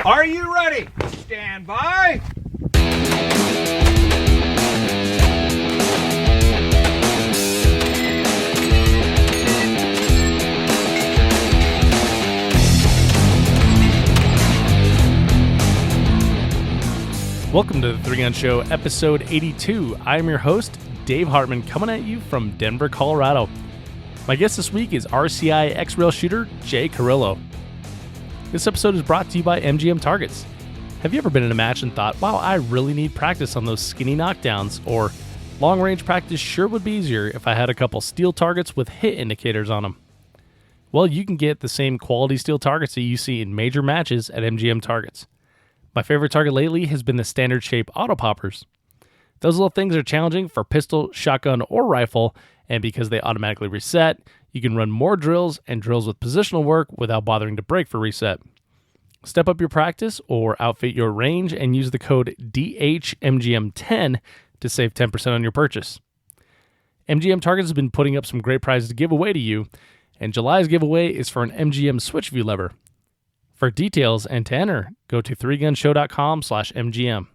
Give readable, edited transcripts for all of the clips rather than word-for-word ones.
Are you ready? Stand by. Welcome to the Three Gun Show, episode 82. I am your host, Dave Hartman, coming at you from Denver, Colorado. My guest this week is RCI X-Rail shooter Jay Carillo. This episode is brought to you by MGM Targets. Have you ever been in a match and thought, wow, I really need practice on those skinny knockdowns, or long-range practice sure would be easier if I had a couple steel targets with hit indicators on them? Well, you can get the same quality steel targets that you see in major matches at MGM Targets. My favorite target lately has been the standard shape auto poppers. Those little things are challenging for pistol, shotgun, or rifle, and because they automatically reset, you can run more drills and drills with positional work without bothering to break for reset. Step up your practice or outfit your range and use the code DHMGM10 to save 10% on your purchase. MGM Targets has been putting up some great prizes to give away to you, and July's giveaway is for an MGM switch view lever. For details and to enter, go to 3gunshow.com/MGM.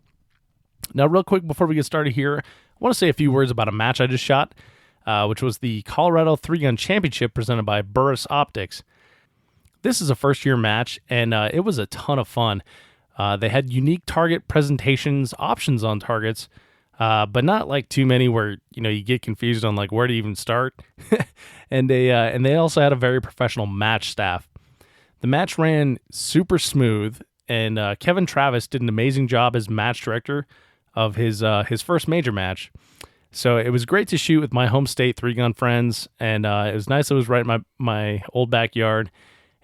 Now, real quick before we get started here, I want to say a few words about a match I just shot, which was the Colorado 3-Gun Championship presented by Burris Optics. This is a first-year match, and it was a ton of fun. They had unique target presentations, options on targets, but not like too many where you get confused on like where to even start. and they also had a very professional match staff. The match ran super smooth, and Kevin Travis did an amazing job as match director of his first major match. So it was great to shoot with my home state 3-gun friends, and it was nice. It was right in my old backyard,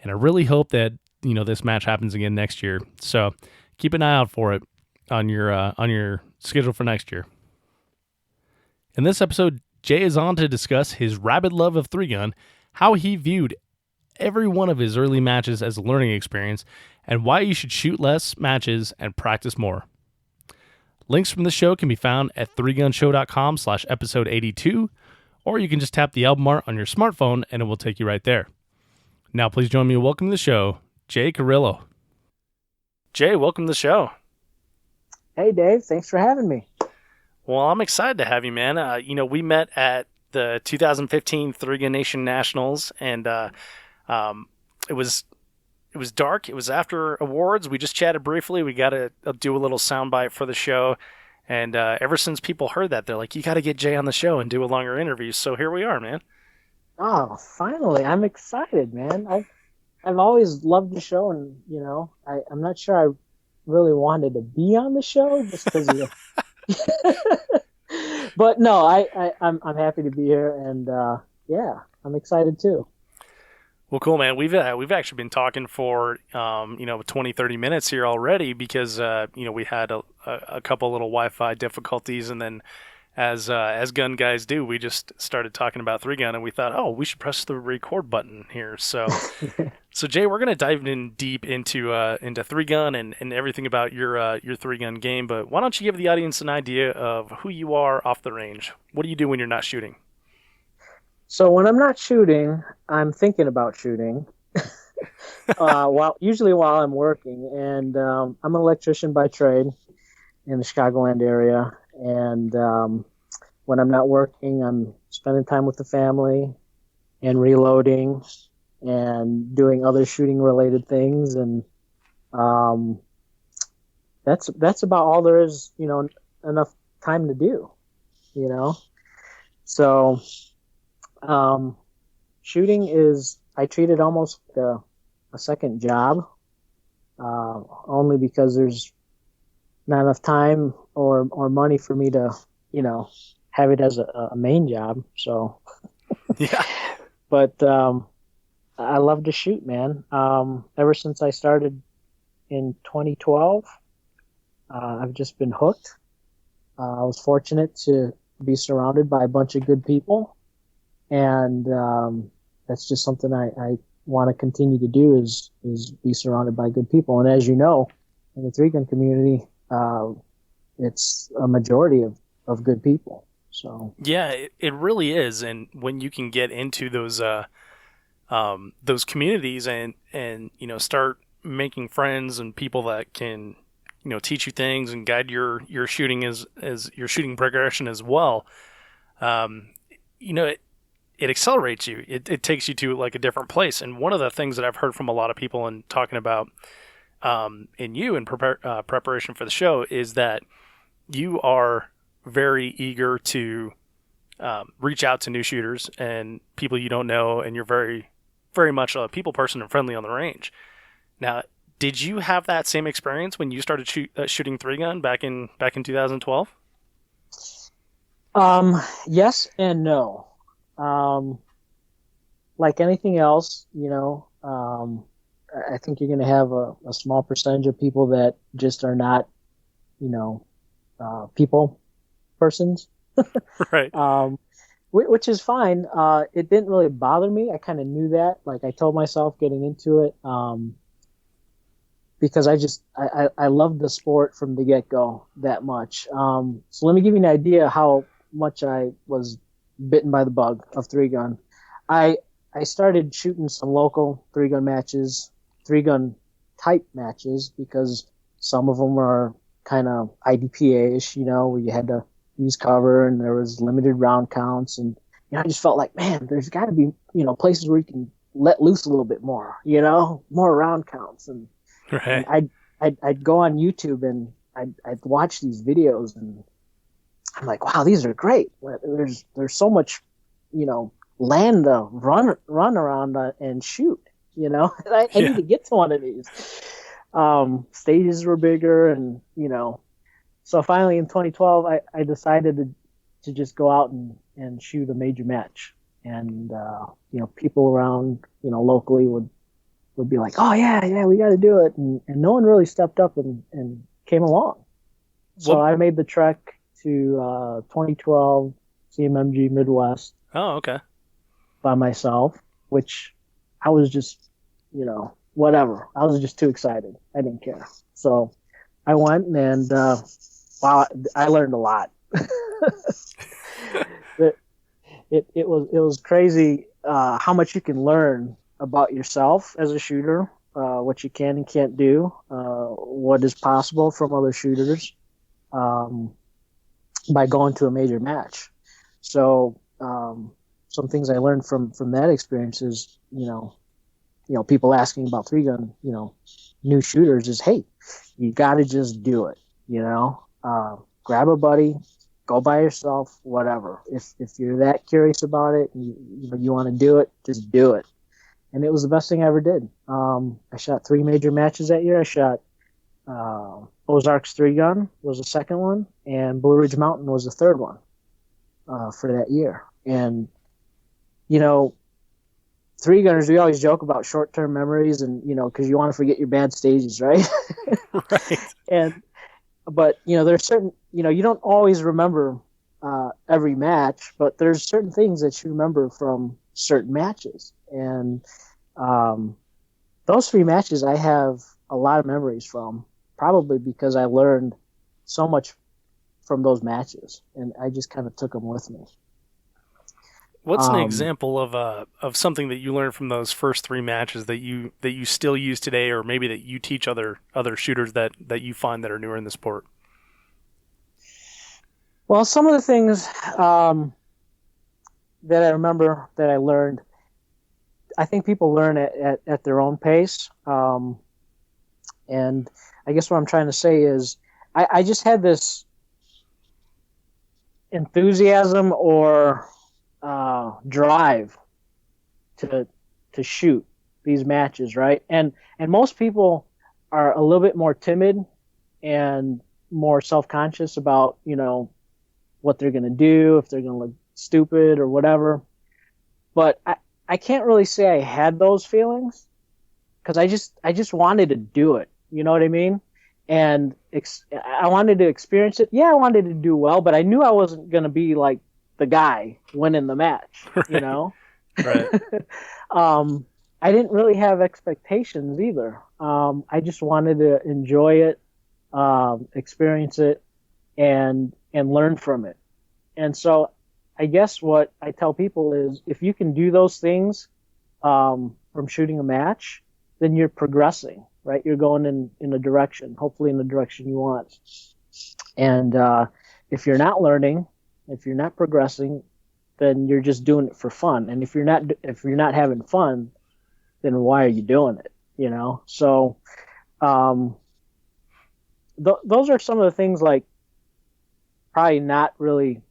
and I really hope that this match happens again next year. So keep an eye out for it on your schedule for next year. In this episode, Jay is on to discuss his rabid love of 3-gun, how he viewed every one of his early matches as a learning experience, and why you should shoot less matches and practice more. Links from the show can be found at 3gunshow.com/episode 82, or you can just tap the album art on your smartphone and it will take you right there. Now, please join me in welcoming to the show, Jay Carillo. Jay, welcome to the show. Hey, Dave. Thanks for having me. Well, I'm excited to have you, man. We met at the 2015 3-Gun Nation Nationals, and it was dark. It was after awards. We just chatted briefly. We got to do a little soundbite for the show. And ever since people heard that, they're like, you got to get Jay on the show and do a longer interview. So here we are, man. Oh, finally. I'm excited, man. I've always loved the show, and, I'm not sure I really wanted to be on the show just because of But no, I'm happy to be here, and I'm excited too. Well, cool, man. We've actually been talking for 20-30 minutes here already because we had a couple little Wi-Fi difficulties, and then as gun guys do, we just started talking about 3-gun, and we thought, oh, we should press the record button here. So so Jay, we're gonna dive in deep into 3-gun and everything about your 3-gun game. But why don't you give the audience an idea of who you are off the range? What do you do when you're not shooting? So when I'm not shooting, I'm thinking about shooting. Usually while I'm working, and I'm an electrician by trade in the Chicagoland area. And when I'm not working, I'm spending time with the family and reloading and doing other shooting related things. And that's about all there is, enough time to do, So shooting I treat it almost like a second job, only because there's not enough time or money for me to, have it as a main job. So, yeah. But I love to shoot, man. Ever since I started in 2012, I've just been hooked. I was fortunate to be surrounded by a bunch of good people, and that's just something I want to continue to do is be surrounded by good people. And as you know, in the 3-gun community, it's a majority of good people. So yeah, it really is. And when you can get into those communities and start making friends and people that can, teach you things and guide your shooting as your shooting progression as well. Um, it accelerates you. It takes you to like a different place. And one of the things that I've heard from a lot of people and talking about in you in preparation for the show is that you are very eager to reach out to new shooters and people you don't know, and you're very, very much a people person and friendly on the range. Now, did you have that same experience when you started shooting 3-gun back in 2012? Yes and no. Like anything else, I think you're going to have a small percentage of people that just are not, people persons. Right. Which is fine. It didn't really bother me. I kind of knew that. Like I told myself getting into it, because I loved the sport from the get-go that much. So let me give you an idea how much I was bitten by the bug of 3-gun. I started shooting some local 3-gun matches, 3-gun type matches, because some of them are kind of IDPA-ish, where you had to use cover and there was limited round counts. And, I just felt like, man, there's got to be, places where you can let loose a little bit more, more round counts. And, Right. and I'd go on YouTube and I'd watch these videos and I'm like, wow, these are great. There's so much, land to run around and shoot. I need to get to one of these. Stages were bigger, and so finally in 2012, I decided to just go out and shoot a major match, and people around locally would be like, oh yeah, we got to do it, and no one really stepped up and came along. So I made the trek to 2012 CMMG Midwest. Oh, okay. By myself, which I was just, whatever. I was just too excited. I didn't care. So I went and, wow, I learned a lot. It was crazy how much you can learn about yourself as a shooter, what you can and can't do, what is possible from other shooters by going to a major match. So some things I learned from that experience is, people asking about 3-gun, new shooters is, hey, you got to just do it, grab a buddy, go by yourself, whatever. If you're that curious about it, and you want to do it, just do it. And it was the best thing I ever did. I shot 3 major matches that year. I shot Ozarks 3-gun was the second one, and Blue Ridge Mountain was the third one for that year. And 3-gunners, we always joke about short-term memories, and because you want to forget your bad stages, right? Right. But there's certain, you don't always remember every match, but there's certain things that you remember from certain matches, and those 3 matches I have a lot of memories from, probably because I learned so much from those matches, and I just kind of took them with me. What's an example of something that you learned from those first 3 matches that you still use today, or maybe that you teach other shooters that you find that are newer in the sport? Well, some of the things that I remember that I learned, I think people learn at their own pace. And I guess what I'm trying to say is I just had this enthusiasm or drive to shoot these matches, right? And most people are a little bit more timid and more self-conscious about what they're going to do, if they're going to look stupid or whatever. But I can't really say I had those feelings, because I just wanted to do it. You know what I mean? And I wanted to experience it. Yeah, I wanted to do well, but I knew I wasn't going to be like the guy winning the match, Right. I didn't really have expectations either. I just wanted to enjoy it, experience it, and learn from it. And so I guess what I tell people is, if you can do those things from shooting a match, then you're progressing. right? You're going in a direction, hopefully in the direction you want. And if you're not learning, if you're not progressing, then you're just doing it for fun. And if you're not having fun, then why are you doing it? You know? So um, those are some of the things, like, probably not really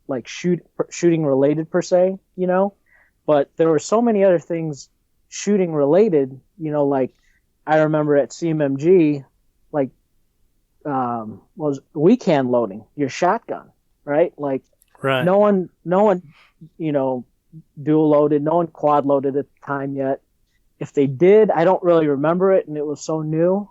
like shooting related per se, you know, but there were so many other things shooting related, you know, like I remember at CMMG, like was weak hand loading your shotgun, right? Like Right. no one, you know, dual loaded, no one quad loaded at the time yet. If they did, I don't really remember it, and it was so new.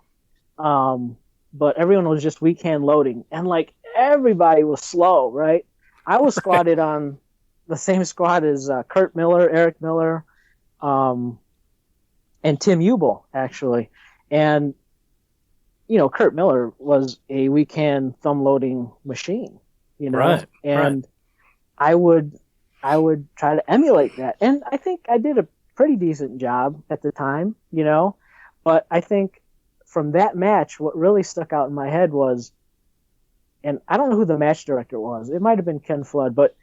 Um, but everyone was just weak hand loading, and like everybody was slow, right? I was squatted on the same squad as Kurt Miller, Eric Miller, um, and Tim Ubel, actually. And you know, Kurt Miller was a weak hand thumb loading machine, you know, Right. and I would try to emulate that, and I think I did a pretty decent job at the time, you know. But I think from that match, what really stuck out in my head was, and I don't know who the match director was. It might have been Ken Flood, but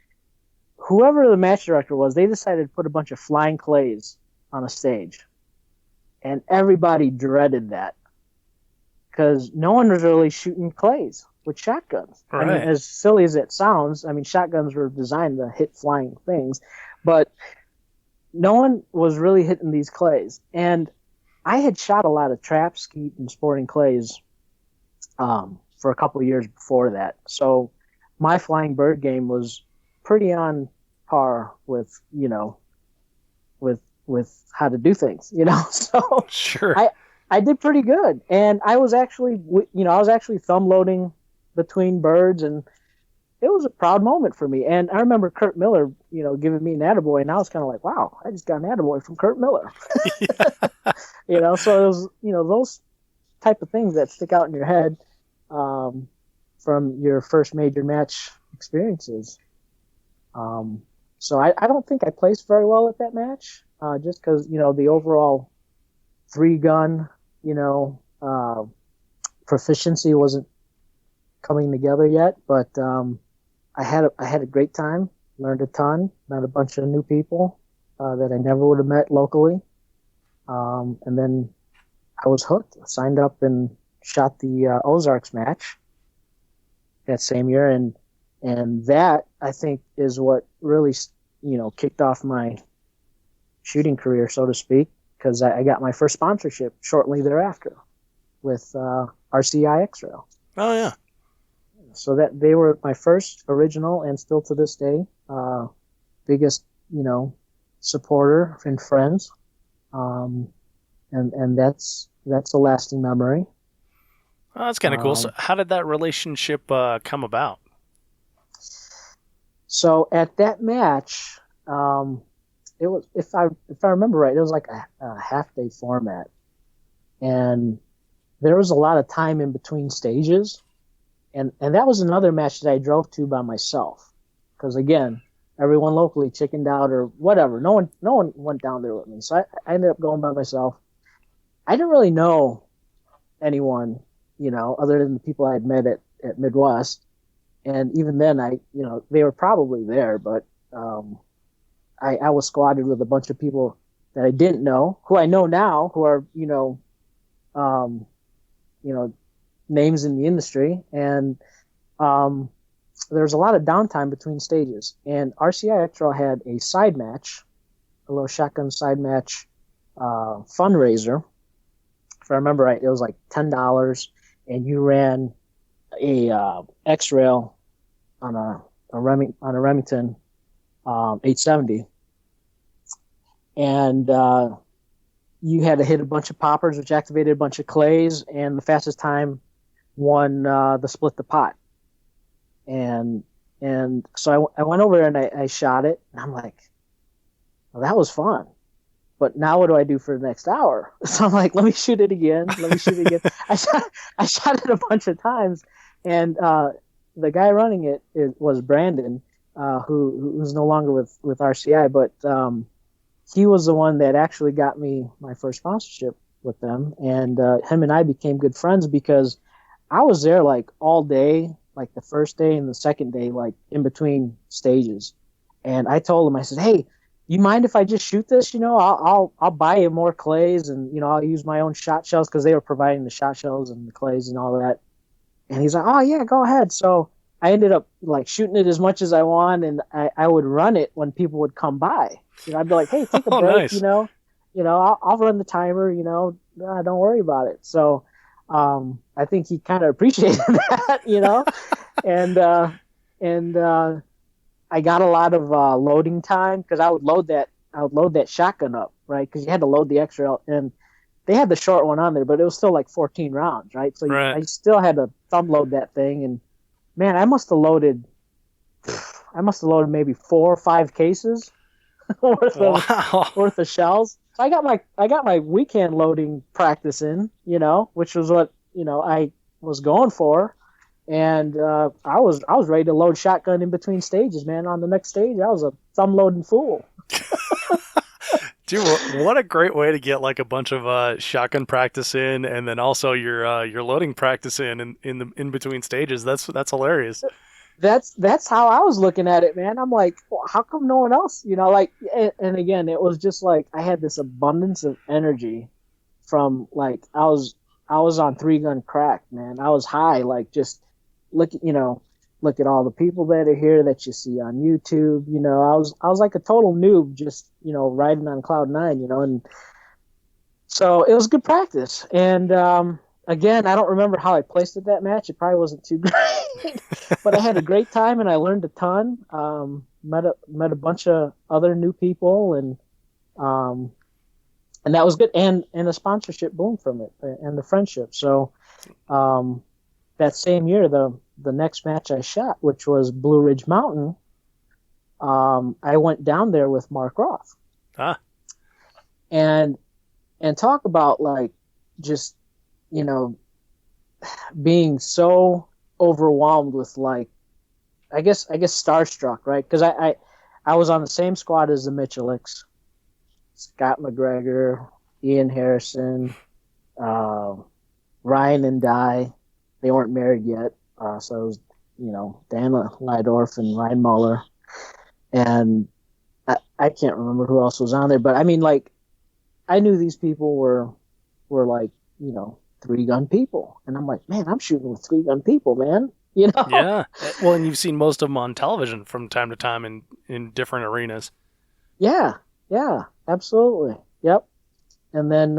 whoever the match director was, they decided to put a bunch of flying clays on a stage, and everybody dreaded that because no one was really shooting clays with shotguns. I mean, Right. as silly as it sounds, I mean, shotguns were designed to hit flying things, but no one was really hitting these clays. And I had shot a lot of trap, skeet, and sporting clays for a couple of years before that. So my flying bird game was pretty on par with, you know, with how to do things, you know. So Sure. I did pretty good, and I was actually, you know, I was actually thumb loading between birds, and it was a proud moment for me. And I remember Kurt Miller, you know, giving me an attaboy, and I was kind of like, wow, I just got an attaboy from Kurt Miller. You know, so it was, you know, those type of things that stick out in your head from your first major match experiences. So I don't think I placed very well at that match, just because, you know, the overall 3-gun, you know, proficiency wasn't coming together yet. But I had a great time, learned a ton, met a bunch of new people that I never would have met locally, and then I was hooked. Signed up and shot the Ozarks match that same year, and that, I think, is what really, you know, kicked off my shooting career, so to speak, because I got my first sponsorship shortly thereafter with RCI X-Rail. Oh yeah. So that they were my first original, and still to this day, biggest, you know, supporter and friends, and that's a lasting memory. Oh, that's kind of cool. So how did that relationship come about? So at that match, it was, if I remember right, it was like a half day format, and there was a lot of time in between stages, and that was another match that I drove to by myself, because again, everyone locally chickened out or whatever. No one went down there with me, so I ended up going by myself. I didn't really know anyone, you know, other than the people I had met at Midwest, and even then, you know, they were probably there, but I was squatted with a bunch of people that I didn't know, who I know now, who are, you know, names in the industry. And there's a lot of downtime between stages. And RCI X-Rail had a side match, a little shotgun side match fundraiser. If I remember right, it was like $10, and you ran a X-Rail on a Remington 870, and you had to hit a bunch of poppers, which activated a bunch of clays, and the fastest time won the split the pot. And so I went over there and I shot it, and I'm like, well, that was fun. But now what do I do for the next hour? So I'm like, let me shoot it again. I shot it a bunch of times, and the guy running it was Brandon, who's no longer with RCI, but he was the one that actually got me my first sponsorship with them, and him and I became good friends because I was there like all day, like the first day and the second day, like in between stages. And I told him, I said, "Hey, you mind if I just shoot this? I'll buy you more clays, and I'll use my own shot shells because they were providing the shot shells and the clays and all that." And he's like, "Oh yeah, go ahead." So I ended up like shooting it as much as I want, and I would run it when people would come by. I'd be like, "Hey, take a Oh, break, nice. I'll run the timer, don't worry about it." So I think he kind of appreciated that. And I got a lot of loading time because I would load that shotgun up, right? Because you had to load the extra, and they had the short one on there, but it was still like 14 rounds, right? So Right. I still had to thumb load that thing, and man, I must have loaded maybe 4 or 5 cases worth of Wow. worth of shells. So I got my weekend loading practice in, which was what I was going for, and I was ready to load shotgun in between stages, man. On the next stage, I was a thumb loading fool. Dude, what a great way to get like a bunch of shotgun practice in, and then also your loading practice in the in between stages. That's hilarious. That's how I was looking at it, man. I'm like, well, how come no one else? Like, and again, it was just like I had this abundance of energy from like I was on 3 gun crack, man. I was high, like just look, look at all the people that are here that you see on YouTube. I was like a total noob, just riding on cloud 9, and so it was good practice. And again, I don't remember how I placed it that match. It probably wasn't too great, but I had a great time and I learned a ton. Met a bunch of other new people, um, and that was good. And the sponsorship bloomed from it, and the friendship. So that same year, the next match I shot, which was Blue Ridge Mountain, I went down there with Mark Roth, Ah, and talk about like just you know being so overwhelmed with like I guess starstruck, right? Because I was on the same squad as the Michelicks, Scott McGregor, Ian Harrison, uh, Ryan and Di. They weren't married yet, so it was Dan Lydorf and Ryan Muller, and I can't remember who else was on there, but I mean like I knew these people were like 3 gun people, and I'm like, man, I'm shooting with 3 gun people, man. yeah. Well, and you've seen most of them on television from time to time in different arenas. Yeah, yeah, absolutely, yep. And then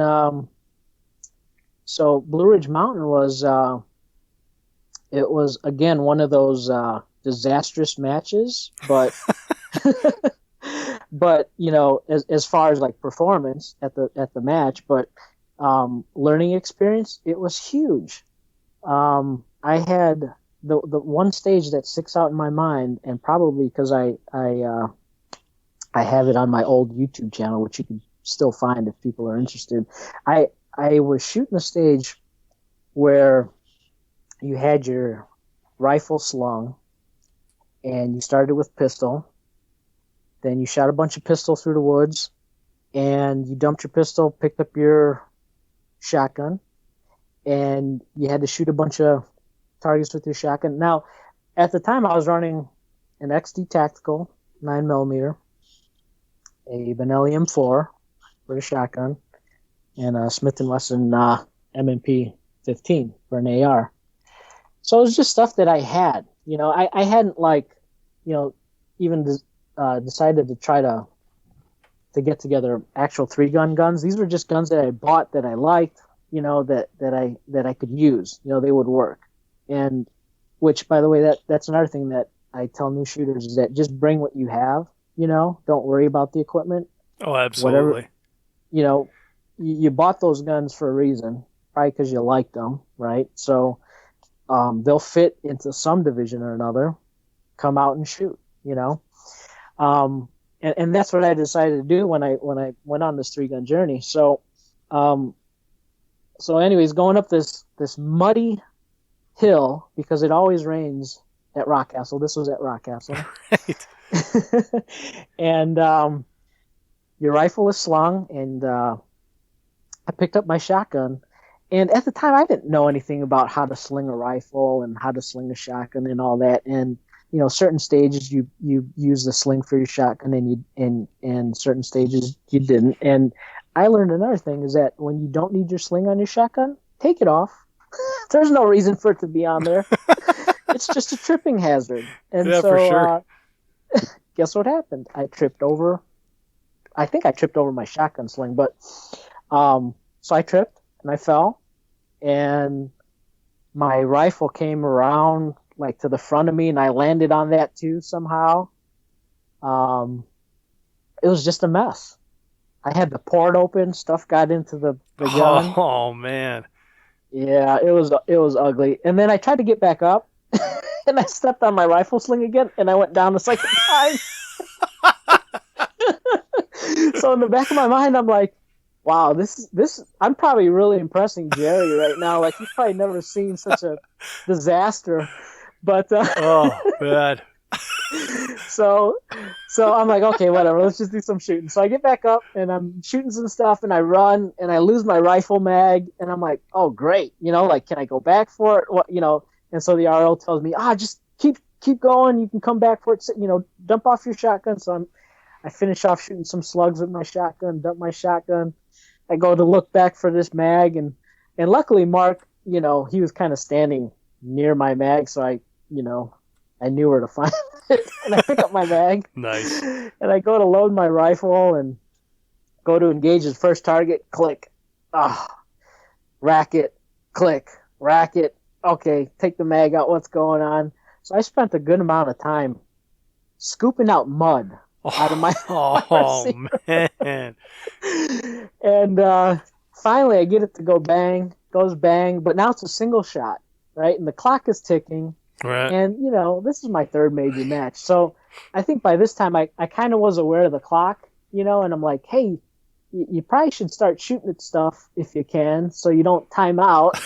so Blue Ridge Mountain was it was again one of those disastrous matches, but but as far as like performance at the match, but learning experience, it was huge. I had the one stage that sticks out in my mind, and probably because I have it on my old YouTube channel, which you can still find if people are interested. I was shooting a stage where you had your rifle slung, and you started with pistol. Then you shot a bunch of pistol through the woods, and you dumped your pistol, picked up your shotgun, and you had to shoot a bunch of targets with your shotgun. Now, at the time, I was running an XD Tactical 9mm, a Benelli M4 for a shotgun, and a Smith & Wesson M&P 15 for an AR. So it was just stuff that I had. I hadn't like, even decided to try to get together actual 3 gun guns. These were just guns that I bought that I liked, that I could use. They would work. And which, by the way, that's another thing that I tell new shooters is that just bring what you have. Don't worry about the equipment. Oh, Whatever, absolutely. you bought those guns for a reason, probably because you liked them, right? So they'll fit into some division or another. Come out and shoot, and that's what I decided to do when I went on this 3 gun journey. So, anyways, going up this muddy hill because it always rains at Rock Castle. This was at Rock Castle, Right. and your rifle is slung, and I picked up my shotgun. And at the time, I didn't know anything about how to sling a rifle and how to sling a shotgun and all that. And certain stages you use the sling for your shotgun, and certain stages you didn't. And I learned another thing is that when you don't need your sling on your shotgun, take it off. There's no reason for it to be on there. It's just a tripping hazard. And Yeah, so, for sure. guess what happened? I think I tripped over my shotgun sling, but so I tripped and I fell, and my rifle came around like to the front of me, and I landed on that too somehow. It was just a mess. I had the port open, stuff got into the gun. Oh man. Yeah, it was ugly. And then I tried to get back up, and I stepped on my rifle sling again, and I went down the second time. So in the back of my mind, I'm like, wow, this. I'm probably really impressing Jerry right now. Like he's probably never seen such a disaster. But Oh man. so I'm like, okay, whatever. Let's just do some shooting. So I get back up and I'm shooting some stuff, and I run and I lose my rifle mag, and I'm like, oh great, like can I go back for it? What And so the RL tells me, just keep going. You can come back for it. Dump off your shotgun. So I finish off shooting some slugs with my shotgun, dump my shotgun. I go to look back for this mag, and luckily Mark, he was kind of standing near my mag, so I knew where to find it. And I pick up my mag. Nice. And I go to load my rifle and go to engage the first target. Click. Racket. Click. Racket. Okay, take the mag out. What's going on? So I spent a good amount of time scooping out mud out of my man. And finally I get it to go bang. Goes bang. But now it's a single shot, right? And the clock is ticking. Right. And, this is my third major match. So I think by this time I kind of was aware of the clock, and I'm like, hey, you probably should start shooting at stuff if you can so you don't time out,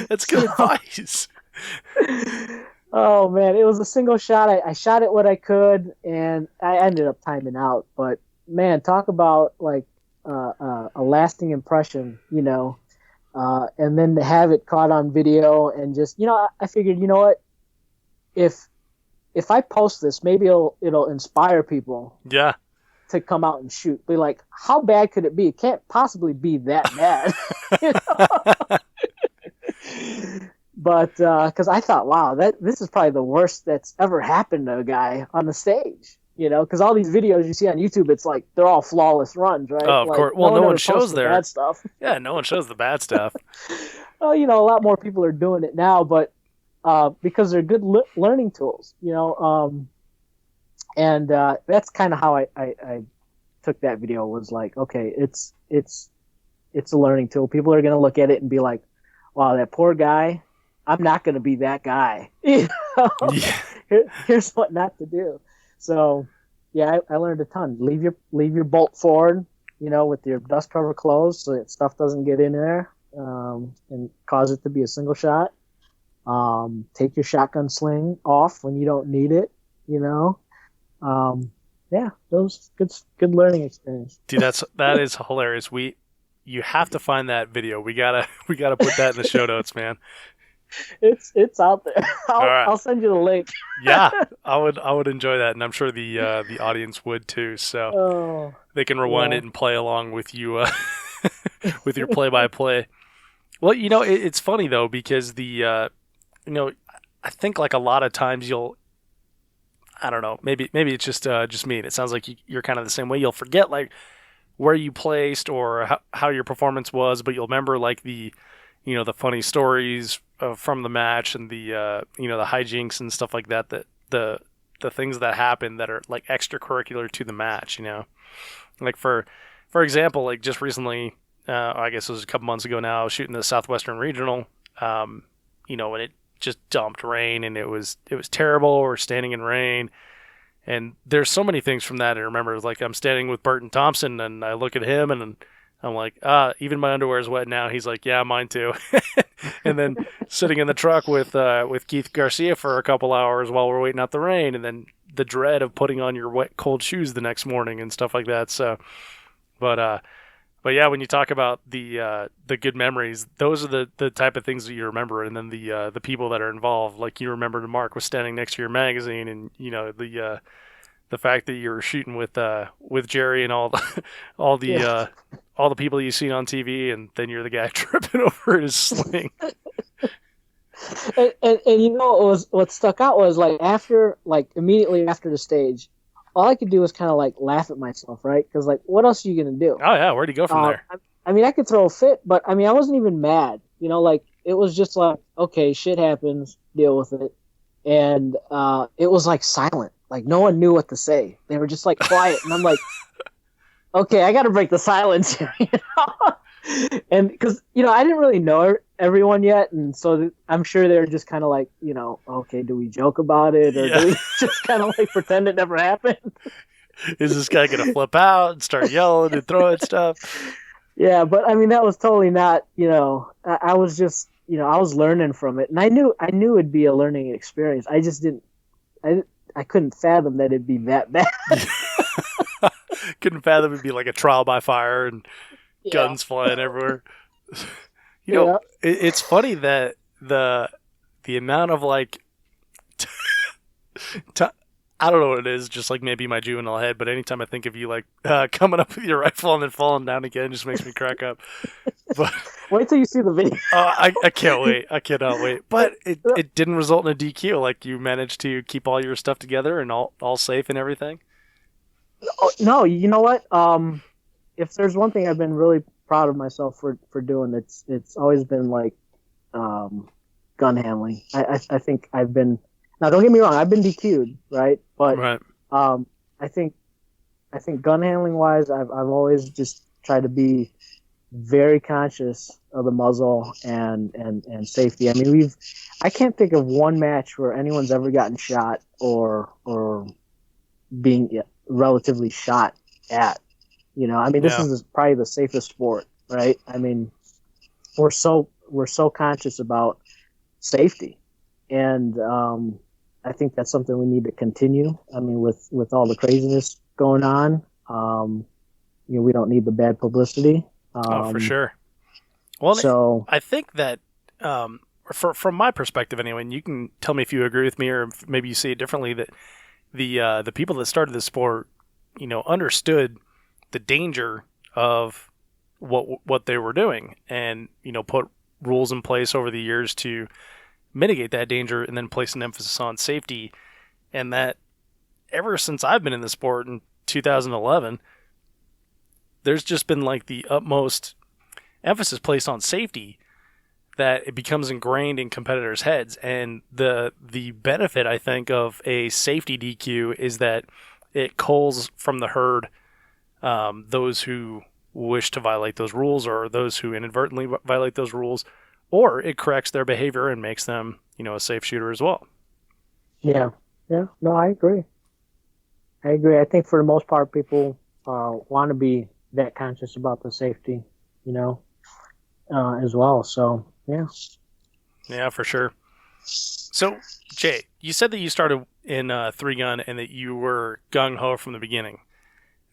That's good advice. Oh, man, it was a single shot. I shot it what I could, and I ended up timing out. But, man, talk about, like, a lasting impression, and then to have it caught on video and just, I figured, what, if I post this, maybe it'll inspire people. Yeah. To come out and shoot. Be like, how bad could it be? It can't possibly be that bad. But because I thought, wow, this is probably the worst that's ever happened to a guy on the stage. Because all these videos you see on YouTube, it's like they're all flawless runs, right? Oh, of like, course. Well, no one shows the bad stuff. Yeah, no one shows the bad stuff. Well, a lot more people are doing it now, but because they're good learning tools, and that's kind of how I took that video. Was like, okay, it's a learning tool. People are going to look at it and be like, wow, that poor guy. I'm not going to be that guy. Yeah. Here's what not to do. So, yeah, I learned a ton. Leave your bolt forward, with your dust cover closed so that stuff doesn't get in there and cause it to be a single shot. Take your shotgun sling off when you don't need it. Yeah, those good learning experience. Dude, that is hilarious. You have to find that video. We gotta put that in the show notes, man. It's out there. Right. I'll send you the link. Yeah, I would enjoy that, and I'm sure the audience would too. So they can rewind it and play along with you with your play-by-play. Well, it's funny though because I think like a lot of times I don't know, maybe it's just me. And it sounds like you're kind of the same way. You'll forget like where you placed or how your performance was, but you'll remember like the funny stories from the match and the the hijinks and stuff like that. That the things that happen that are like extracurricular to the match. Like for example, like just recently, I guess it was a couple months ago now, I was shooting the Southwestern Regional. And it just dumped rain and it was terrible. We're standing in rain. And there's so many things from that I remember. Like I'm standing with Burton Thompson and I look at him and I'm like, even my underwear is wet now. He's like, yeah, mine too. And then sitting in the truck with Keith Garcia for a couple hours while we're waiting out the rain, and then the dread of putting on your wet, cold shoes the next morning and stuff like that. So, but But yeah, when you talk about the good memories, those are the type of things that you remember, and then the people that are involved. Like you remember Mark was standing next to your magazine, and the fact that you were shooting with Jerry and Yeah. all the people you've seen on TV, and then you're the guy tripping over his sling. And what stuck out was like immediately after the stage, all I could do was kind of like laugh at myself, right? Because like, what else are you gonna do? Oh yeah, where'd he go from there? I mean, I could throw a fit, but I mean, I wasn't even mad. Like it was just like, okay, shit happens, deal with it. And it was like silent, like no one knew what to say. They were just like quiet, and I'm like, okay, I got to break the silence here, and because I didn't really know everyone yet, and so I'm sure they're just kind of like, okay, do we joke about it or do we just kind of like pretend it never happened? Is this guy gonna flip out and start yelling and throwing stuff? Yeah, but I mean that was totally not. I was just I was learning from it, and I knew it'd be a learning experience. I just didn't. I couldn't fathom that it'd be that bad. Couldn't fathom it'd be like a trial by fire and guns flying everywhere. It's funny that the amount of like I don't know what it is, just like maybe my juvenile head, but anytime I think of you like coming up with your rifle and then falling down again, just makes me crack up. But wait till you see the video. I can't wait. I cannot wait. But it didn't result in a DQ. Like you managed to keep all your stuff together and all safe and everything. Oh, no, you know what? If there's one thing I've been really proud of myself for doing, it's always been like gun handling. I think I've been. Now, don't get me wrong. I've been DQ'd, right? But right. I think gun handling wise, I've always just tried to be very conscious of the muzzle and safety. I mean, I can't think of one match where anyone's ever gotten shot or being relatively shot at. I mean, this is probably the safest sport, right? I mean, we're so conscious about safety, and I think that's something we need to continue. I mean, with all the craziness going on, we don't need the bad publicity. For sure. Well, so I think that from my perspective anyway, and you can tell me if you agree with me or maybe you see it differently, that the people that started the sport, understood the danger of what they were doing and, put rules in place over the years to mitigate that danger and then place an emphasis on safety. And that ever since I've been in the sport in 2011, there's just been like the utmost emphasis placed on safety that it becomes ingrained in competitors' heads. And the benefit, I think, of a safety DQ is that it culls from the herd those who wish to violate those rules or those who inadvertently violate those rules, or it corrects their behavior and makes them, a safe shooter as well. Yeah. No, I agree. I think for the most part, people want to be that conscious about the safety, as well. So, yeah. Yeah, for sure. So, Jay, you said that you started in 3-gun and that you were gung-ho from the beginning.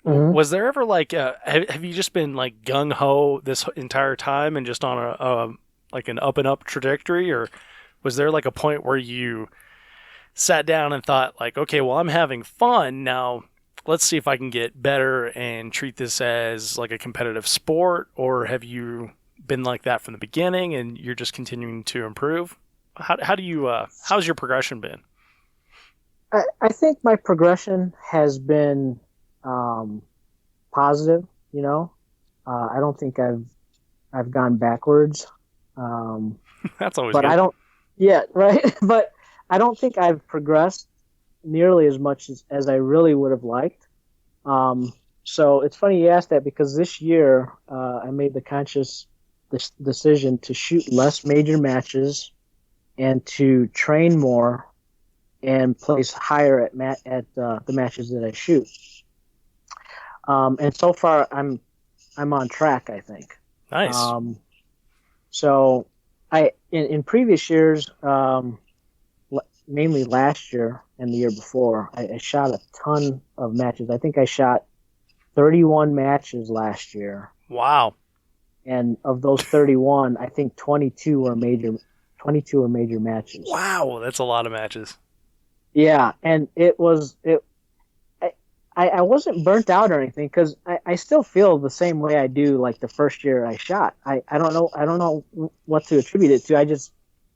Mm-hmm. Was there ever like, have you just been like gung-ho this entire time and just on a like an up and up trajectory, or was there like a point where you sat down and thought like, okay, well, I'm having fun now, let's see if I can get better and treat this as like a competitive sport? Or have you been like that from the beginning and you're just continuing to improve? How do you how's your progression been? I think my progression has been positive. I don't think I've gone backwards. That's always but good. I don't. Yeah, right. But I don't think I've progressed nearly as much as I really would have liked. So it's funny you asked that, because this year I made the conscious decision to shoot less major matches and to train more and place higher at the matches that I shoot. And so far I'm on track, I think. Nice. So in previous years, mainly last year and the year before, I shot a ton of matches. I think I shot 31 matches last year. Wow. And of those 31, I think 22 were major. 22 were major matches. Wow, that's a lot of matches. Yeah, and it was it. I wasn't burnt out or anything because I still feel the same way I do like the first year I shot. I don't know what to attribute it to.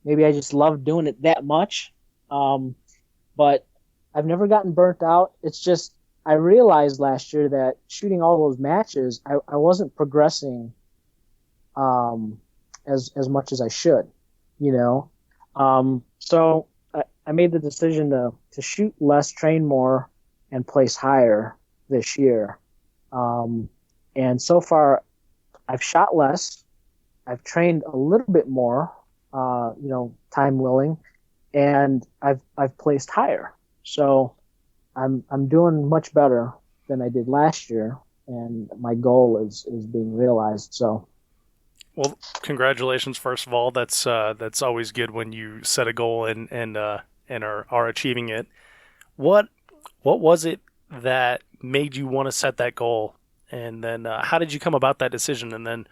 Maybe I just love doing it that much. But I've never gotten burnt out. It's just I realized last year that shooting all those matches, I wasn't progressing as much as I should, you know. So I made the decision to shoot less, train more, and place higher this year. And so far, I've shot less. I've trained a little bit more, time willing, and I've placed higher. So I'm doing much better than I did last year, and my goal is being realized. So. Well, congratulations! First of all, that's always good when you set a goal and are achieving it. What was it that made you want to set that goal, and then how did you come about that decision? And then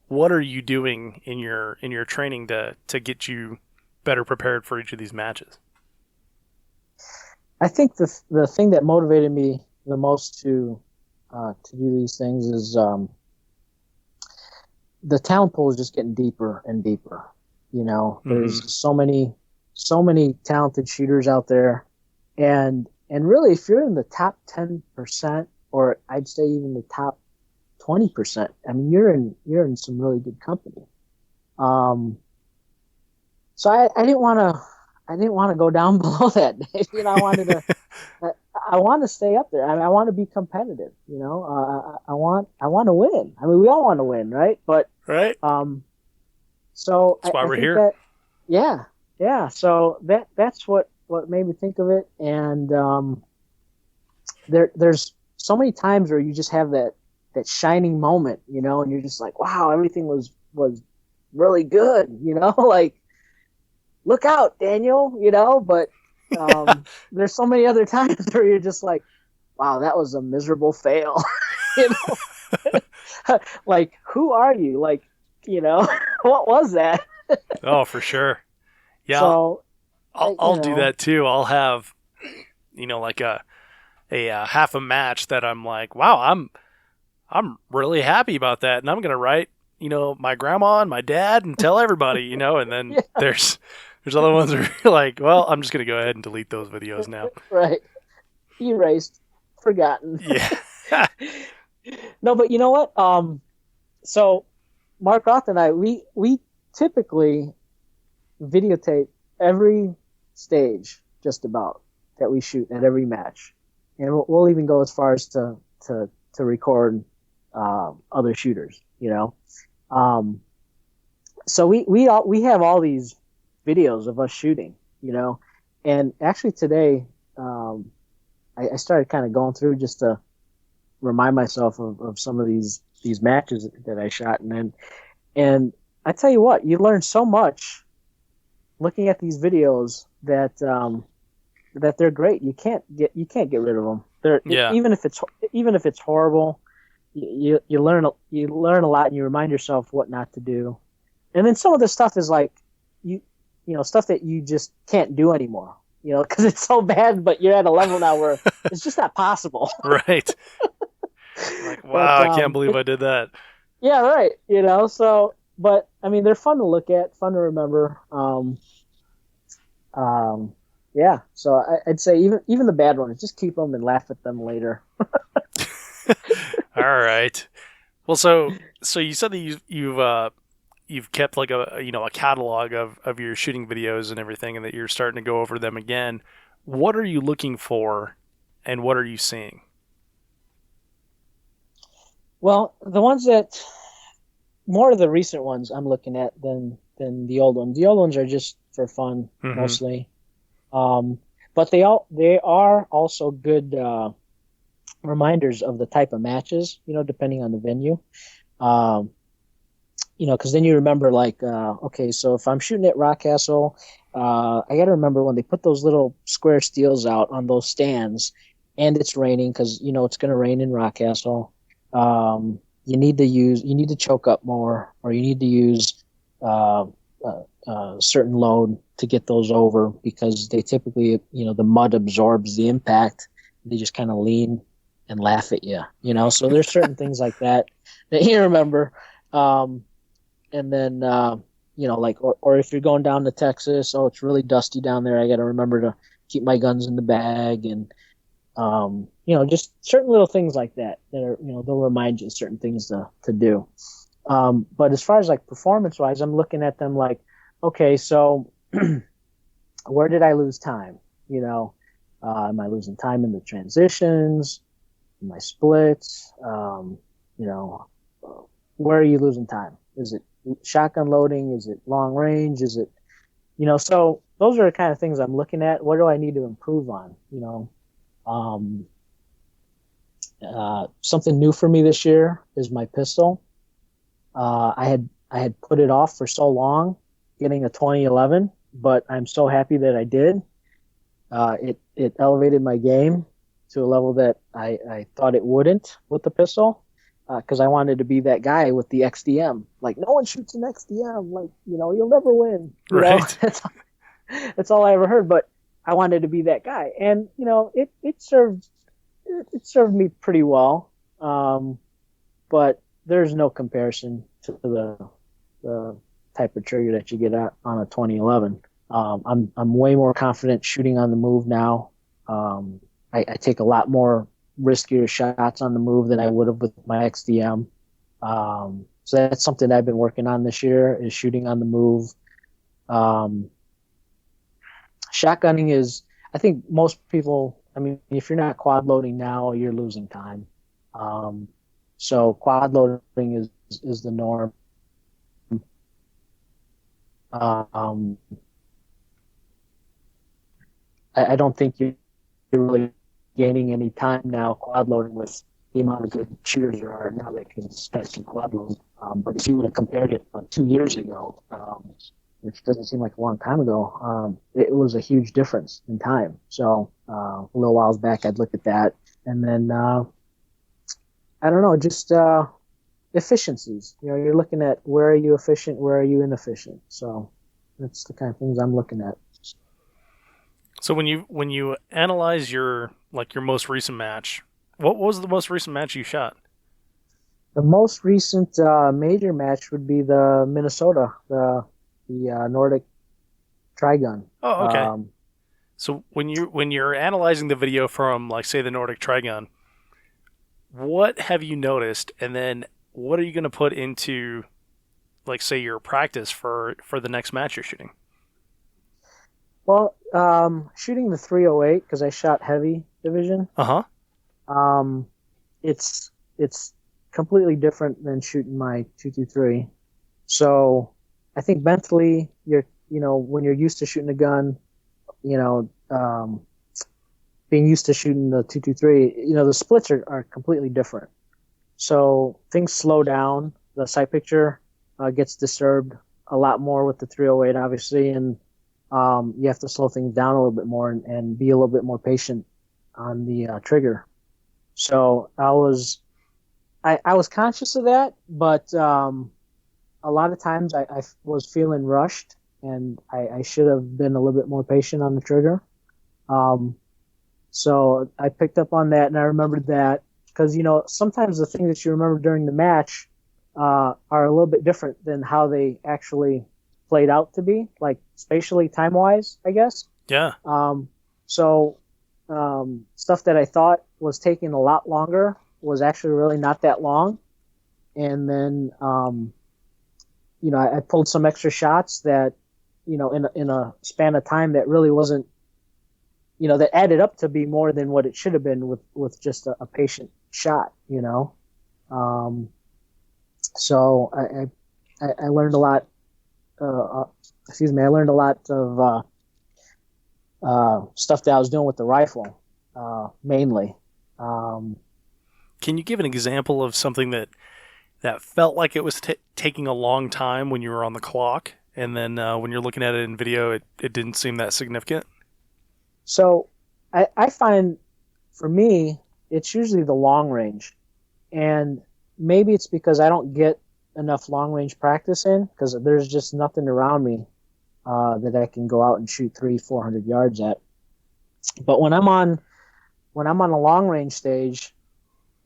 what are you doing in your training to get you better prepared for each of these matches? I think the thing that motivated me the most to do these things is the talent pool is just getting deeper and deeper. You know, there's so many talented shooters out there, and really, if you're in the top 10%, or I'd say even the top 20%, I mean, you're in some really good company. So I didn't want to go down below that. You know, I want to stay up there. I mean, I want to be competitive. You know, I want to win. I mean, we all want to win, right? But right. So that's why I we're think here. Yeah. So that's what made me think of it. And there's so many times where you just have that shining moment, you know, and you're just like, wow, everything was really good, you know, like look out, Daniel, you know. But there's so many other times where you're just like, wow, that was a miserable fail. You know, like, who are you? Like, you know, what was that? Oh, for sure. Yeah. So I'll do that too. I'll have, like a half a match that I'm like, wow, I'm really happy about that. And I'm going to write, my grandma and my dad and tell everybody, and then Yeah. there's other ones where you're like, well, I'm just going to go ahead and delete those videos now. Right. Erased, forgotten. Yeah. No, but you know what? So Mark Roth and I, we typically videotape every stage just about that we shoot at every match. And we'll even go as far as to record other shooters, you know. So we have all these videos of us shooting, you know. And actually today, I started kind of going through just to remind myself of some of these matches that I shot, and I tell you what, you learn so much looking at these videos that they're great. You can't get rid of them. Even if it's horrible, you learn a lot, and you remind yourself what not to do. And then some of the stuff is like you know, stuff that you just can't do anymore, you know, because it's so bad. But you're at a level now where it's just not possible. Right. Like, wow, I can't believe I did that. Yeah, right. You know, so, but I mean, they're fun to look at, fun to remember. Yeah. So I'd say even the bad ones, just keep them and laugh at them later. All right. Well, so you said that you've kept like a catalog of your shooting videos and everything, and that you're starting to go over them again. What are you looking for, and what are you seeing? Well, the ones that more of the recent ones I'm looking at than the old ones. The old ones are just for fun mostly, but they are also good reminders of the type of matches, you know, depending on the venue. You know, because then you remember, like, okay, so if I'm shooting at Rockcastle, I got to remember when they put those little square steels out on those stands, and it's raining because, you know, it's going to rain in Rockcastle. you need to choke up more, or you need to use uh, certain load to get those over, because they typically, the mud absorbs the impact. They just kind of lean and laugh at you, So there's certain things like that you remember. And then, like, or if you're going down to Texas, oh, it's really dusty down there. I got to remember to keep my guns in the bag, and just certain little things like that are, they'll remind you of certain things to do. But as far as like performance wise, I'm looking at them like, okay, so where did I lose time? Am I losing time in the transitions, in my splits? Where are you losing time? Is it shotgun loading? Is it long range? Is it, so those are the kind of things I'm looking at. What do I need to improve on? Something new for me this year is my pistol. I had put it off for so long, getting a 2011, but I'm so happy that I did. It elevated my game to a level that I thought it wouldn't with the pistol, because I wanted to be that guy with the XDM. Like, no one shoots an XDM. Like, you'll never win. Right. That's all I ever heard. But I wanted to be that guy, and it served me pretty well. But there's no comparison to the type of trigger that you get on a 2011. I'm way more confident shooting on the move now. I take a lot more riskier shots on the move than I would have with my XDM. So that's something I've been working on this year, is shooting on the move. Shotgunning is, I think most people, if you're not quad loading now, you're losing time. So quad loading is the norm. I don't think you're really gaining any time now quad loading with the amount of good shooters there are now that can start to quad load. But if you would have compared it 2 years ago, which doesn't seem like a long time ago, it was a huge difference in time. So a little whiles back, I'd look at that. And then, I don't know, just efficiencies. You're looking at where are you efficient, where are you inefficient. So that's the kind of things I'm looking at. So when you analyze your most recent match, what was the most recent match you shot? The most recent major match would be the Minnesota, the Nordic Trigun. Oh, okay. So when you're analyzing the video from, like, say, the Nordic Trigun, what have you noticed, and then what are you going to put into, like, say, your practice for the next match you're shooting? Well, shooting the 308, because I shot heavy division. It's completely different than shooting my 223. So I think mentally, when you're used to shooting a gun, being used to shooting the 223, the splits are completely different. So things slow down. The sight picture gets disturbed a lot more with the 308, obviously, and you have to slow things down a little bit more and be a little bit more patient on the trigger. So I was conscious of that, but a lot of times I was feeling rushed, and I should have been a little bit more patient on the trigger. So I picked up on that, and I remembered that, because sometimes the things that you remember during the match are a little bit different than how they actually played out to be, like spatially, time wise, I guess. Yeah. So stuff that I thought was taking a lot longer was actually really not that long. And then I pulled some extra shots that in a span of time that really wasn't, that added up to be more than what it should have been with just a patient shot. So I learned a lot. I learned a lot of stuff that I was doing with the rifle, mainly. Can you give an example of something that felt like it was taking a long time when you were on the clock, and then when you're looking at it in video, it didn't seem that significant? So I find, for me, it's usually the long range. And, maybe it's because I don't get enough long range practice in, because there's just nothing around me that I can go out and shoot 300-400 yards at. But when I'm on a long range stage,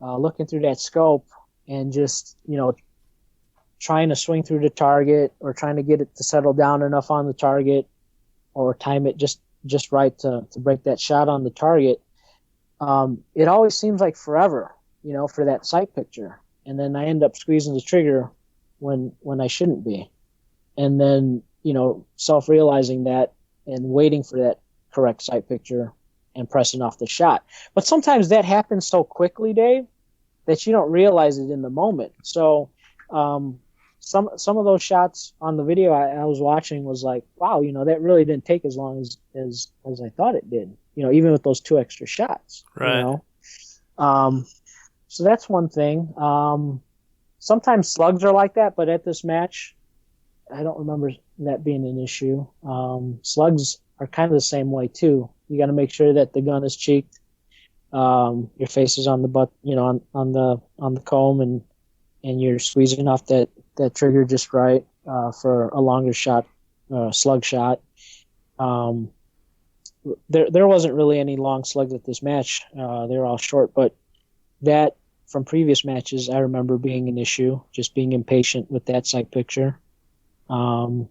looking through that scope and just, trying to swing through the target or trying to get it to settle down enough on the target or time it just right to break that shot on the target, it always seems like forever, for that sight picture. And then I end up squeezing the trigger when I shouldn't be. And then, self-realizing that and waiting for that correct sight picture and pressing off the shot. But sometimes that happens so quickly, Dave, that you don't realize it in the moment. So some of those shots on the video I was watching was like, wow, that really didn't take as long as I thought it did. Even with those 2 extra shots. Right. So that's one thing. Sometimes slugs are like that, but at this match, I don't remember that being an issue. Slugs are kind of the same way too. You got to make sure that the gun is cheeked. Your face is on the butt, on the comb, and you're squeezing off that trigger just right for a longer shot, slug shot. There wasn't really any long slugs at this match. They were all short, but that from previous matches, I remember being an issue, just being impatient with that sight picture. Same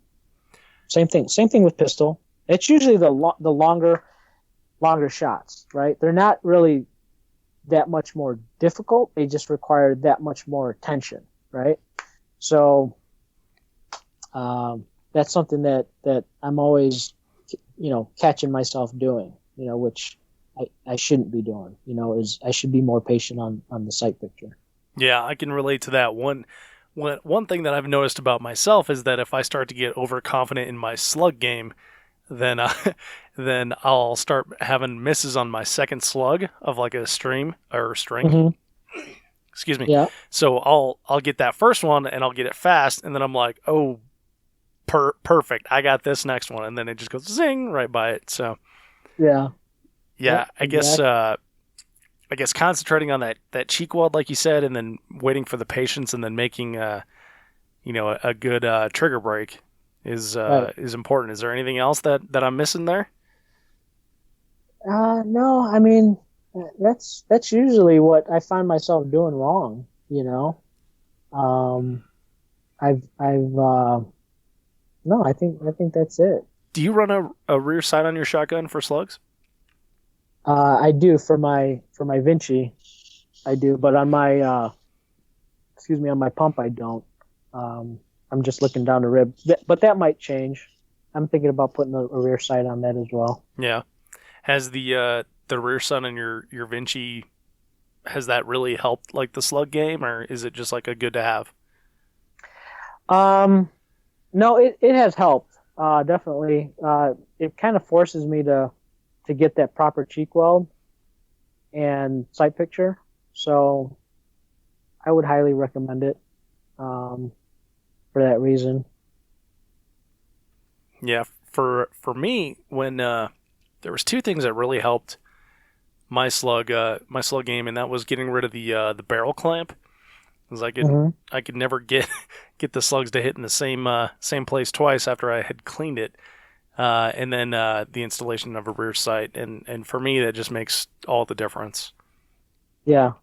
thing with pistol. It's usually the longer shots, right? They're not really that much more difficult. They just require that much more attention, right? So that's something that I'm always, catching myself doing, which I shouldn't be doing, is I should be more patient on the sight picture. Yeah, I can relate to that. One thing that I've noticed about myself is that if I start to get overconfident in my slug game, then I'll start having misses on my second slug of like a string. Mm-hmm. Excuse me. Yeah. So I'll get that first one and I'll get it fast, and then I'm like, oh, perfect, I got this next one, and then it just goes zing right by it. So yeah. I guess concentrating on that cheek weld, like you said, and then waiting for the patience, and then making a good trigger break is important. Is there anything else that I'm missing there? No, I mean, that's usually what I find myself doing wrong. No, I think that's it. Do you run a rear sight on your shotgun for slugs? I do for my Vinci, I do, but on my on my pump I don't. I'm just looking down the rib, but that might change. I'm thinking about putting a rear sight on that as well. Yeah, has the rear sight on your Vinci, has that really helped like the slug game, or is it just like a good to have? No, it has helped. Definitely. It kind of forces me to get that proper cheek weld and sight picture. So I would highly recommend it for that reason. Yeah, for me, when there was 2 things that really helped my slug game, and that was getting rid of the barrel clamp. Because I could never get the slugs to hit in the same place twice after I had cleaned it. And then the installation of a rear sight, and for me that just makes all the difference. Yeah.